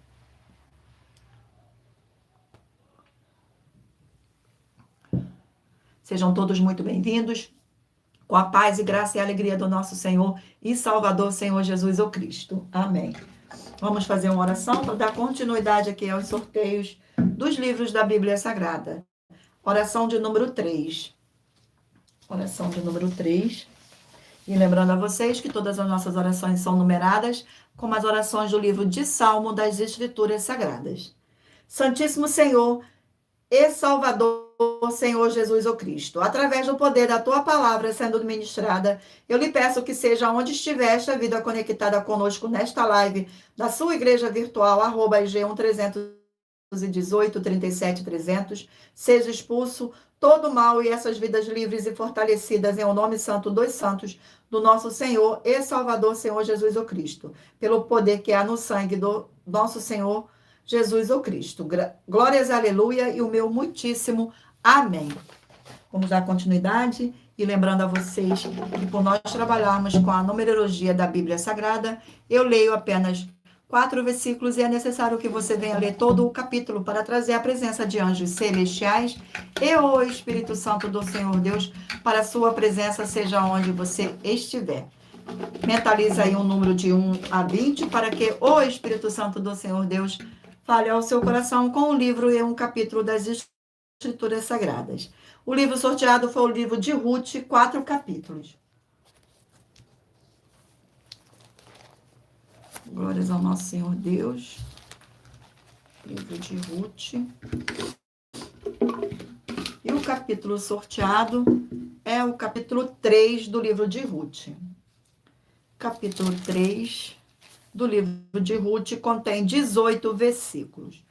Sejam todos muito bem-vindos, com a paz e graça e alegria do nosso Senhor e Salvador, Senhor Jesus o Cristo. Amém. Vamos fazer uma oração para dar continuidade aqui aos sorteios dos livros da Bíblia Sagrada. Oração de número 3. Oração de número 3. E lembrando a vocês que todas as nossas orações são numeradas, como as orações do livro de Salmo das Escrituras Sagradas. Santíssimo Senhor e Salvador, Senhor Jesus o Cristo, através do poder da tua palavra sendo ministrada, eu lhe peço que seja onde estiver esta vida conectada conosco nesta live da sua igreja virtual, @IG131837300, seja expulso todo mal e essas vidas livres e fortalecidas em o nome santo dos santos do nosso Senhor e Salvador, Senhor Jesus o Cristo, pelo poder que há no sangue do nosso Senhor Jesus o Cristo. Glórias, aleluia, e o meu muitíssimo amém. Vamos dar continuidade e lembrando a vocês que por nós trabalharmos com a numerologia da Bíblia Sagrada, eu leio apenas 4 versículos e é necessário que você venha ler todo o capítulo para trazer a presença de anjos celestiais e o Espírito Santo do Senhor Deus para a sua presença, seja onde você estiver. Mentaliza aí um número de 1 a 20 para que o Espírito Santo do Senhor Deus fale ao seu coração com um livro e um capítulo das Escrituras Sagradas. O livro sorteado foi o livro de Ruth, 4 capítulos. Glórias ao nosso Senhor Deus. Livro de Ruth. E o capítulo sorteado é o capítulo 3 do livro de Ruth. Capítulo 3 do livro de Ruth contém 18 versículos.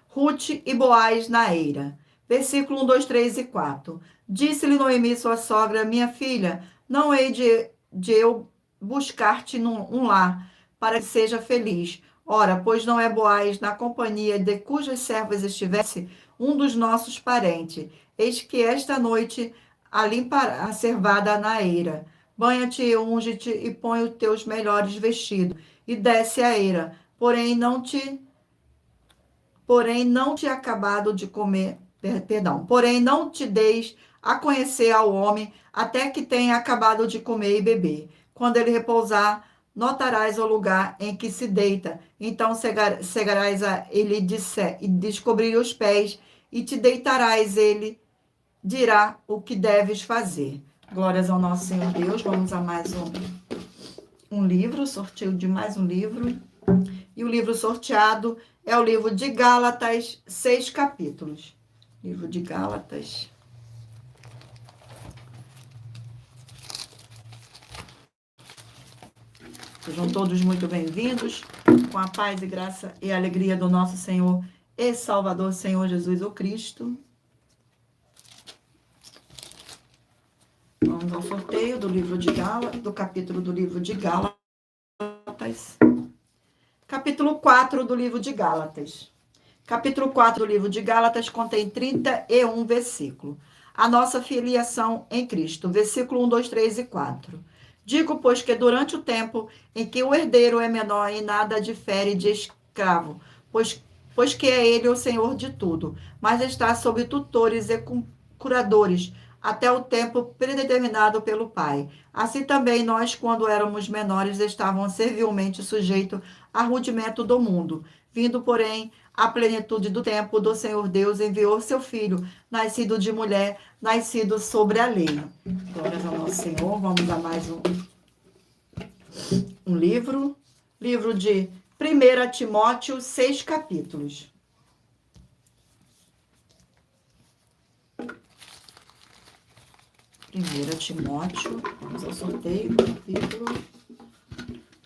Ruth e Boaz na eira. Versículo 1, 2, 3 e 4. Disse-lhe Noemi, sua sogra: minha filha, não hei de eu buscar-te um lar, para que seja feliz. Ora, pois não é Boaz na companhia de cujas servas estivesse um dos nossos parentes. Eis que esta noite a limpará a servada na eira. Banha-te, unge-te e põe os teus melhores vestidos, e desce a eira. Porém, não te acabado de comer, porém, não te deis a conhecer ao homem, até que tenha acabado de comer e beber. Quando ele repousar, notarás o lugar em que se deita. Então cegarás a ele e descobrir os pés, e te deitarás, ele dirá o que deves fazer. Glórias ao nosso Senhor Deus. Vamos a mais um livro, sorteio de mais um livro. E o livro sorteado é o livro de Gálatas, 6 capítulos. Livro de Gálatas. Sejam todos muito bem-vindos, com a paz e graça e alegria do nosso Senhor e Salvador, Senhor Jesus o Cristo. Vamos ao sorteio do livro de Gálatas, do capítulo do livro de Gálatas. Capítulo 4 do livro de Gálatas. Capítulo 4 do livro de Gálatas contém 31 versículos. A nossa filiação em Cristo. Versículo 1, 2, 3 e 4. Digo, pois, que durante o tempo em que o herdeiro é menor e nada difere de escravo, pois que é ele o senhor de tudo, mas está sob tutores e curadores, até o tempo predeterminado pelo Pai. Assim também nós, quando éramos menores, estávamos servilmente sujeitos a rudimento do mundo. Vindo, porém, à plenitude do tempo, do Senhor Deus enviou seu Filho, nascido de mulher, nascido sobre a lei. Glórias ao nosso Senhor. Vamos a mais um livro. Livro de 1 Timóteo, 6 capítulos. 1 Timóteo, vamos ao sorteio do capítulo.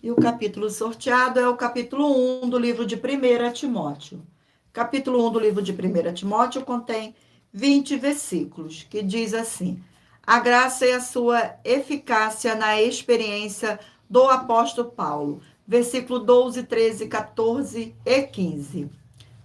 E o capítulo sorteado é o capítulo 1 do livro de 1 Timóteo. Capítulo 1 do livro de 1 Timóteo contém 20 versículos, que diz assim: a graça e a sua eficácia na experiência do apóstolo Paulo. Versículo 12, 13, 14 e 15.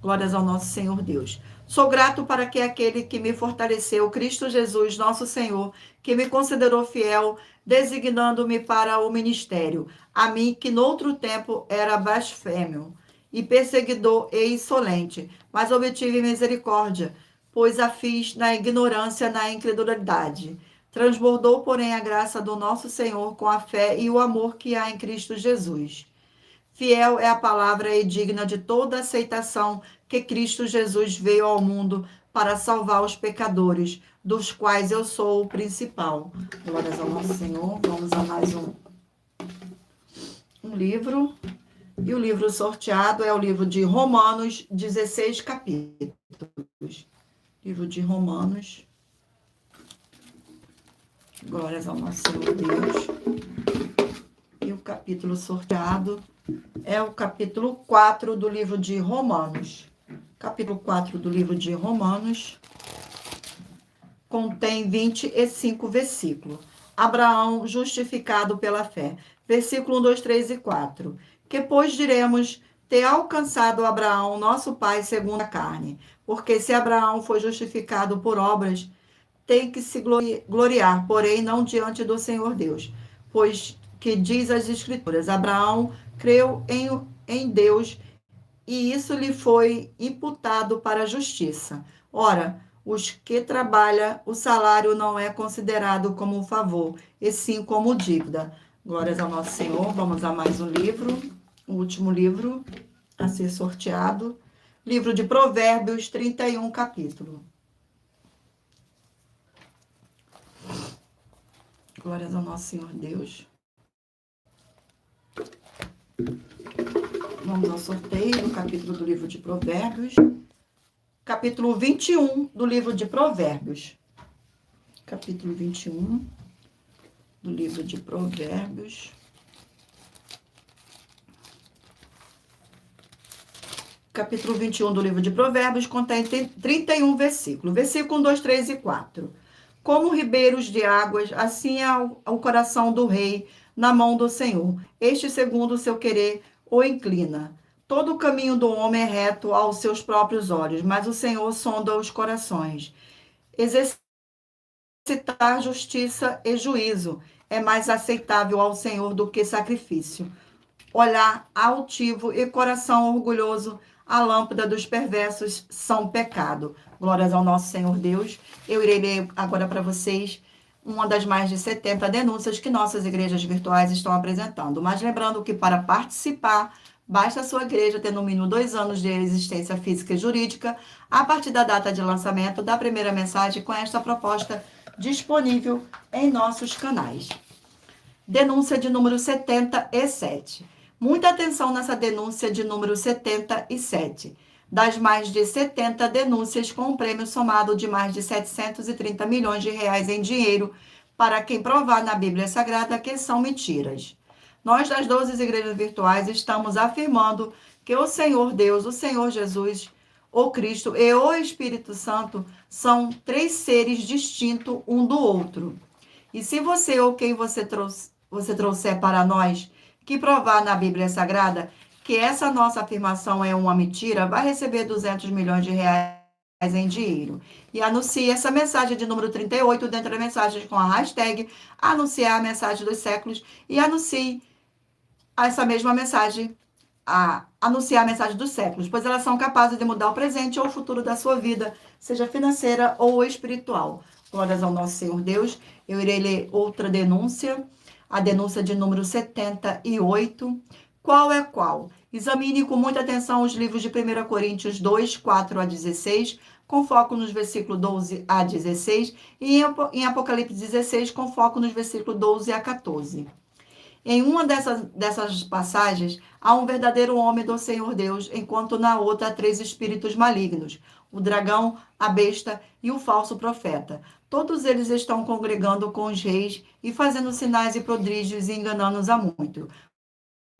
Glórias ao nosso Senhor Deus. Sou grato para que aquele que me fortaleceu, Cristo Jesus, nosso Senhor, que me considerou fiel, designando-me para o ministério, a mim que noutro tempo era blasfêmio, e perseguidor e insolente, mas obtive misericórdia, pois a fiz na ignorância, na incredulidade. Transbordou, porém, a graça do nosso Senhor com a fé e o amor que há em Cristo Jesus. Fiel é a palavra e digna de toda aceitação que Cristo Jesus veio ao mundo para salvar os pecadores, dos quais eu sou o principal. Glórias ao nosso Senhor. Vamos a mais um livro. E o livro sorteado é o livro de Romanos, 16 capítulos. Livro de Romanos. Glórias ao nosso Senhor Deus. E o capítulo sorteado é o capítulo 4 do livro de Romanos. Capítulo 4 do livro de Romanos contém 25 versículos. Abraão justificado pela fé. Versículo 1, 2, 3 e 4. Que, pois, diremos ter alcançado Abraão, nosso pai, segundo a carne? Porque se Abraão foi justificado por obras, tem que se gloriar, porém não diante do Senhor Deus. Pois que diz as Escrituras, Abraão creu em Deus e isso lhe foi imputado para a justiça. Ora, os que trabalham, o salário não é considerado como um favor, e sim como dívida. Glórias ao nosso Senhor. Vamos a mais um livro, o último livro a ser sorteado. Livro de Provérbios, 31 capítulo. Glórias ao nosso Senhor Deus. Vamos ao sorteio do capítulo do livro de Provérbios. Capítulo 21 do livro de Provérbios. Capítulo 21 do livro de Provérbios. Capítulo 21 do livro de Provérbios contém 31 versículos. Versículo 1, 2, 3 e 4. Como ribeiros de águas, assim é o coração do rei na mão do Senhor. Este, segundo o seu querer, o inclina. Todo o caminho do homem é reto aos seus próprios olhos, mas o Senhor sonda os corações. Exercitar justiça e juízo é mais aceitável ao Senhor do que sacrifício. Olhar altivo e coração orgulhoso, a lâmpada dos perversos são pecado. Glórias ao nosso Senhor Deus. Eu irei ler agora para vocês uma das mais de 70 denúncias que nossas igrejas virtuais estão apresentando. Mas lembrando que para participar Basta a sua igreja ter no mínimo 2 anos de existência física e jurídica a partir da data de lançamento da primeira mensagem com esta proposta disponível em nossos canais. Denúncia de número 77. Muita atenção nessa denúncia de número 77. Das mais de 70 denúncias com um prêmio somado de mais de 730 milhões de reais em dinheiro para quem provar na Bíblia Sagrada que são mentiras. Nós, das 12 igrejas virtuais, estamos afirmando que o Senhor Deus, o Senhor Jesus, o Cristo e o Espírito Santo são 3 seres distintos um do outro. E se você ou quem você trouxer para nós que provar na Bíblia Sagrada que essa nossa afirmação é uma mentira, vai receber 200 milhões de reais em dinheiro. E anuncie essa mensagem de número 38 dentro das mensagens com a hashtag anunciar a mensagem dos séculos e anuncie essa mesma mensagem, anunciar a mensagem dos séculos, pois elas são capazes de mudar o presente ou o futuro da sua vida, seja financeira ou espiritual. Glórias ao nosso Senhor Deus. Eu irei ler outra denúncia, a denúncia de número 78. Qual é qual? Examine com muita atenção os livros de 1 Coríntios 2, 4 a 16, com foco nos versículos 12 a 16, e em Apocalipse 16, com foco nos versículos 12 a 14. Em uma dessas passagens, há um verdadeiro homem do Senhor Deus, enquanto na outra há 3 espíritos malignos, o dragão, a besta e o falso profeta. Todos eles estão congregando com os reis e fazendo sinais e prodígios e enganando-os a muito,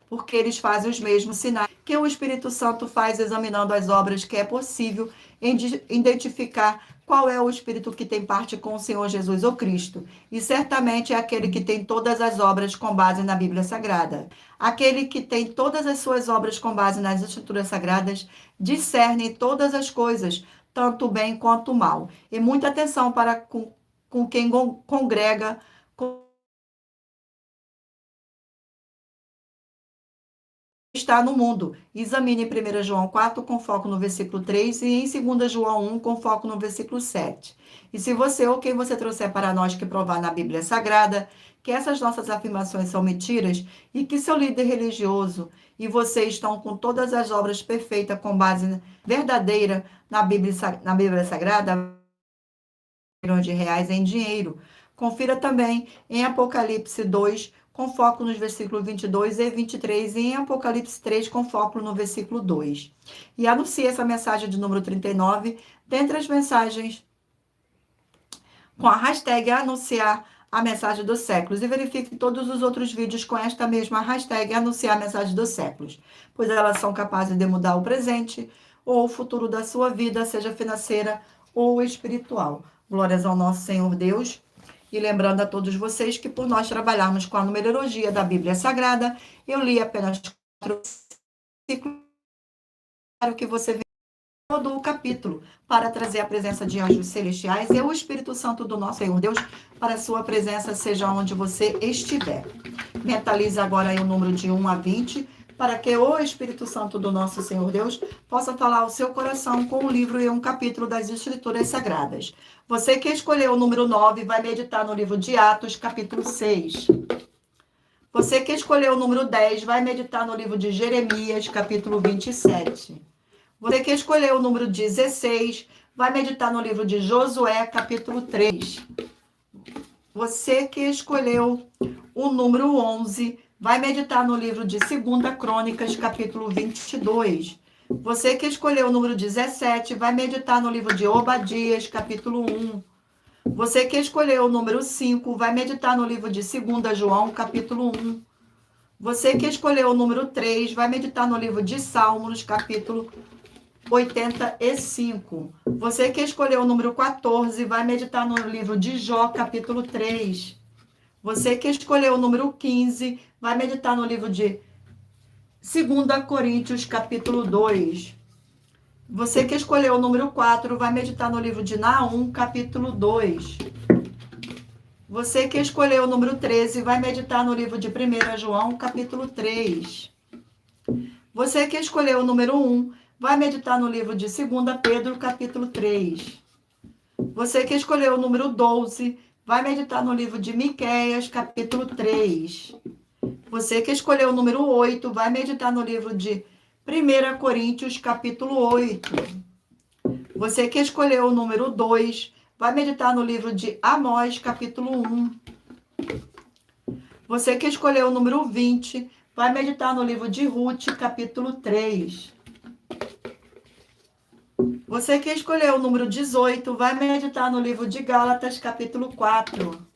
porque eles fazem os mesmos sinais que o Espírito Santo faz examinando as obras, que é possível identificar qual é o Espírito que tem parte com o Senhor Jesus ou Cristo. E certamente é aquele que tem todas as obras com base na Bíblia Sagrada. Aquele que tem todas as suas obras com base nas Escrituras Sagradas discerne todas as coisas, tanto o bem quanto o mal. E muita atenção para com quem congrega está no mundo. Examine 1 João 4 com foco no versículo 3 e em 2 João 1 com foco no versículo 7. E se você ou quem você trouxer para nós que provar na Bíblia Sagrada que essas nossas afirmações são mentiras e que seu líder religioso e você estão com todas as obras perfeitas com base verdadeira na Bíblia Sagrada, milhões de reais em dinheiro. Confira também em Apocalipse 2, com foco nos versículos 22 e 23, e em Apocalipse 3, com foco no versículo 2. E anuncie essa mensagem de número 39, dentre as mensagens, com a hashtag anunciar a mensagem dos séculos. E verifique todos os outros vídeos com esta mesma hashtag anunciar a mensagem dos séculos, pois elas são capazes de mudar o presente ou o futuro da sua vida, seja financeira ou espiritual. Glórias ao nosso Senhor Deus. E lembrando a todos vocês que por nós trabalharmos com a numerologia da Bíblia Sagrada, eu li apenas 4 versículos que você vê todo o capítulo para trazer a presença de anjos celestiais e o Espírito Santo do nosso Senhor Deus para a sua presença, seja onde você estiver. Mentalize agora aí o número de 1 a 20, para que o Espírito Santo do nosso Senhor Deus possa falar ao seu coração com um livro e um capítulo das Escrituras Sagradas. Você que escolheu o número 9 vai meditar no livro de Atos, capítulo 6. Você que escolheu o número 10 vai meditar no livro de Jeremias, capítulo 27. Você que escolheu o número 16 vai meditar no livro de Josué, capítulo 3. Você que escolheu o número 11 vai meditar no livro de 2 Crônicas, capítulo 22. Você que escolheu o número 17 vai meditar no livro de Obadias, capítulo 1. Você que escolheu o número 5 vai meditar no livro de 2 João, capítulo 1. Você que escolheu o número 3 vai meditar no livro de Salmos, capítulo 85. Você que escolheu o número 14 vai meditar no livro de Jó, capítulo 3. Você que escolheu o número 15 vai meditar no livro de 2 Coríntios, capítulo 2. Você que escolheu o número 4 vai meditar no livro de Naum, capítulo 2. Você que escolheu o número 13 vai meditar no livro de 1 João, capítulo 3. Você que escolheu o número 1 vai meditar no livro de 2 Pedro, capítulo 3. Você que escolheu o número 12 vai meditar no livro de Miqueias, capítulo 3. Você que escolheu o número 8, vai meditar no livro de 1 Coríntios, capítulo 8. Você que escolheu o número 2, vai meditar no livro de Amós, capítulo 1. Você que escolheu o número 20, vai meditar no livro de Ruth, capítulo 3. Você que escolheu o número 18, vai meditar no livro de Gálatas, capítulo 4.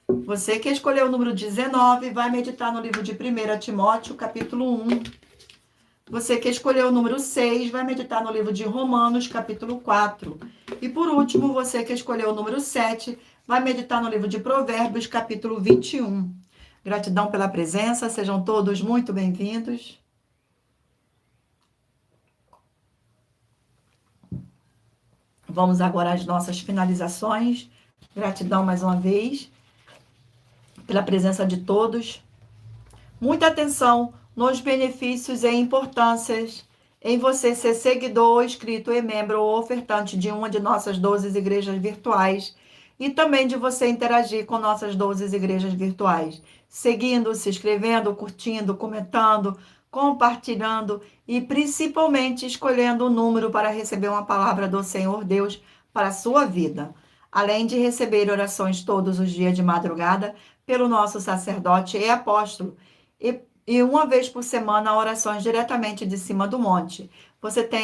Você que escolheu o número 19, vai meditar no livro de 1 Timóteo, capítulo 1. Você que escolheu o número 6, vai meditar no livro de Romanos, capítulo 4. E por último, você que escolheu o número 7, vai meditar no livro de Provérbios, capítulo 21. Gratidão pela presença, sejam todos muito bem-vindos. Vamos agora às nossas finalizações. Gratidão mais uma vez pela presença de todos. Muita atenção nos benefícios e importâncias em você ser seguidor, inscrito e membro ou ofertante de uma de nossas 12 igrejas virtuais e também de você interagir com nossas 12 igrejas virtuais, seguindo, se inscrevendo, curtindo, comentando, compartilhando e principalmente escolhendo o número para receber uma palavra do Senhor Deus para a sua vida. Além de receber orações todos os dias de madrugada pelo nosso sacerdote e apóstolo, e uma vez por semana, orações diretamente de cima do monte. Você tem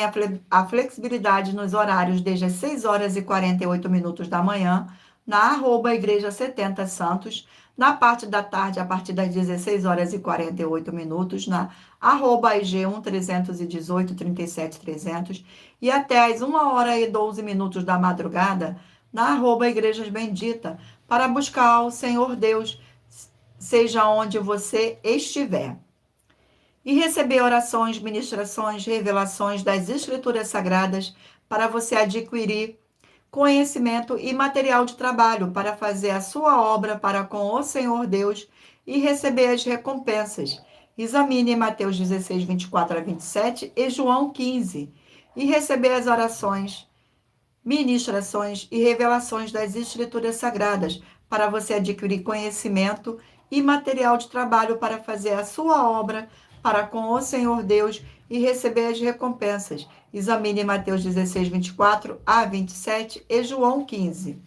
a flexibilidade nos horários desde as 6 horas e 48 minutos da manhã, na @igreja 70 Santos, na parte da tarde, a partir das 16 horas e 48 minutos, na @IG1 318 37 300, e até às 1 hora e 12 minutos da madrugada, na @Igrejas Bendita, para buscar o Senhor Deus, seja onde você estiver. E receber orações, ministrações, revelações das Escrituras Sagradas para você adquirir conhecimento e material de trabalho para fazer a sua obra para com o Senhor Deus e receber as recompensas. Examine Mateus 16, 24 a 27 e João 15. E receber as orações, ministrações e revelações das Escrituras Sagradas para você adquirir conhecimento e material de trabalho para fazer a sua obra para com o Senhor Deus e receber as recompensas. Examine Mateus 16, 24 a 27 e João 15.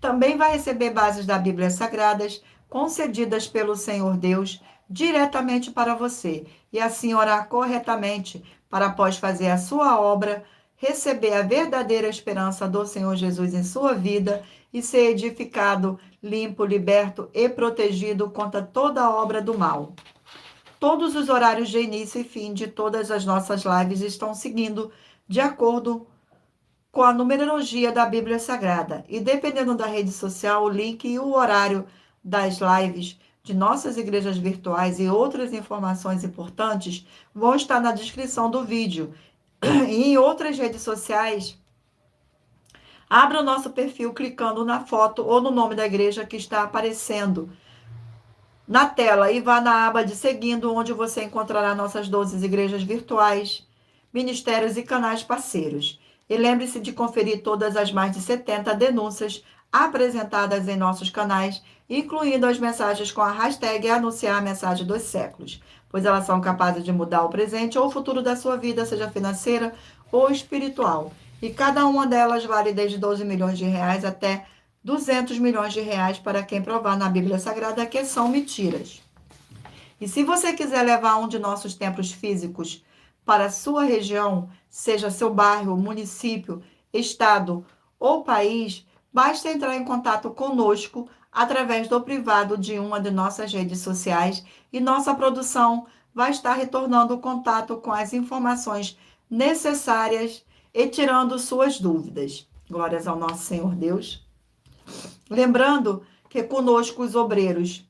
Também vai receber bases da Bíblia Sagradas concedidas pelo Senhor Deus diretamente para você e assim orar corretamente para, após fazer a sua obra, receber a verdadeira esperança do Senhor Jesus em sua vida e ser edificado, limpo, liberto e protegido contra toda obra do mal. Todos os horários de início e fim de todas as nossas lives estão seguindo de acordo com a numerologia da Bíblia Sagrada. E dependendo da rede social, o link e o horário das lives de nossas igrejas virtuais e outras informações importantes vão estar na descrição do vídeo. E em outras redes sociais, abra o nosso perfil clicando na foto ou no nome da igreja que está aparecendo na tela e vá na aba de seguindo, onde você encontrará nossas 12 igrejas virtuais, ministérios e canais parceiros. E lembre-se de conferir todas as mais de 70 denúncias apresentadas em nossos canais, incluindo as mensagens com a hashtag Anunciar a Mensagem dos Séculos, pois elas são capazes de mudar o presente ou o futuro da sua vida, seja financeira ou espiritual. E cada uma delas vale desde 12 milhões de reais até 200 milhões de reais para quem provar na Bíblia Sagrada que são mentiras. E se você quiser levar um de nossos templos físicos para a sua região, seja seu bairro, município, estado ou país, basta entrar em contato conosco através do privado de uma de nossas redes sociais e nossa produção vai estar retornando o contato com as informações necessárias e tirando suas dúvidas. Glórias ao nosso Senhor Deus. Lembrando que conosco os obreiros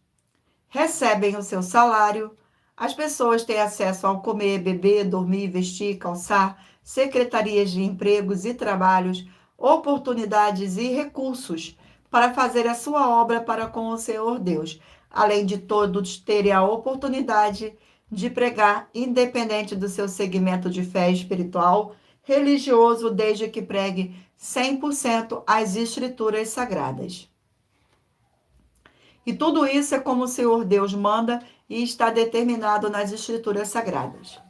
recebem o seu salário, as pessoas têm acesso ao comer, beber, dormir, vestir, calçar, secretarias de empregos e trabalhos, oportunidades e recursos para fazer a sua obra para com o Senhor Deus, além de todos terem a oportunidade de pregar, independente do seu segmento de fé espiritual, religioso, desde que pregue 100% as Escrituras Sagradas. E tudo isso é como o Senhor Deus manda e está determinado nas Escrituras Sagradas.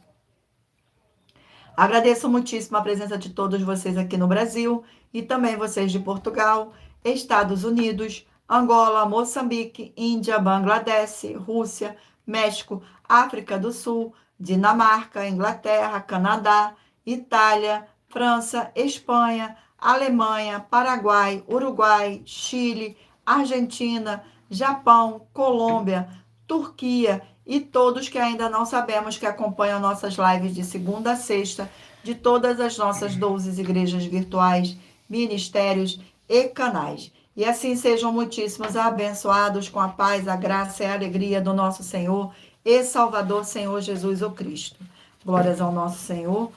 Agradeço muitíssimo a presença de todos vocês aqui no Brasil e também vocês de Portugal, Estados Unidos, Angola, Moçambique, Índia, Bangladesh, Rússia, México, África do Sul, Dinamarca, Inglaterra, Canadá, Itália, França, Espanha, Alemanha, Paraguai, Uruguai, Chile, Argentina, Japão, Colômbia, Turquia e todos que ainda não sabemos que acompanham nossas lives de segunda a sexta, de todas as nossas 12 igrejas virtuais, ministérios e canais. E assim sejam muitíssimos abençoados com a paz, a graça e a alegria do nosso Senhor e Salvador, Senhor Jesus o Cristo. Glórias ao nosso Senhor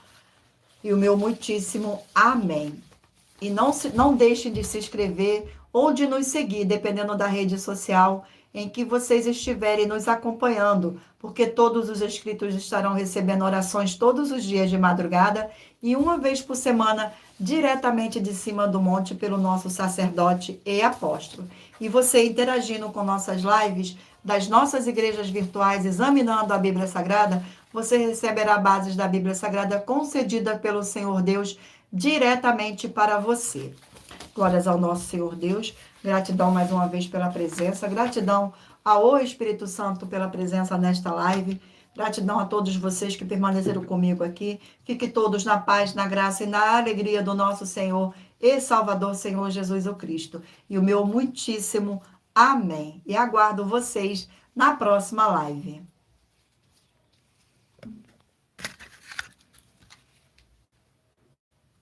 e o meu muitíssimo amém. E não deixem de se inscrever ou de nos seguir, dependendo da rede social em que vocês estiverem nos acompanhando, porque todos os inscritos estarão recebendo orações todos os dias de madrugada e uma vez por semana, diretamente de cima do monte, pelo nosso sacerdote e apóstolo. E você interagindo com nossas lives das nossas igrejas virtuais, examinando a Bíblia Sagrada, você receberá bases da Bíblia Sagrada concedida pelo Senhor Deus diretamente para você. Glórias ao nosso Senhor Deus. Gratidão mais uma vez pela presença. Gratidão ao Espírito Santo pela presença nesta live. Gratidão a todos vocês que permaneceram comigo aqui. Fiquem todos na paz, na graça e na alegria do nosso Senhor e Salvador, Senhor Jesus o Cristo. E o meu muitíssimo amém. E aguardo vocês na próxima live.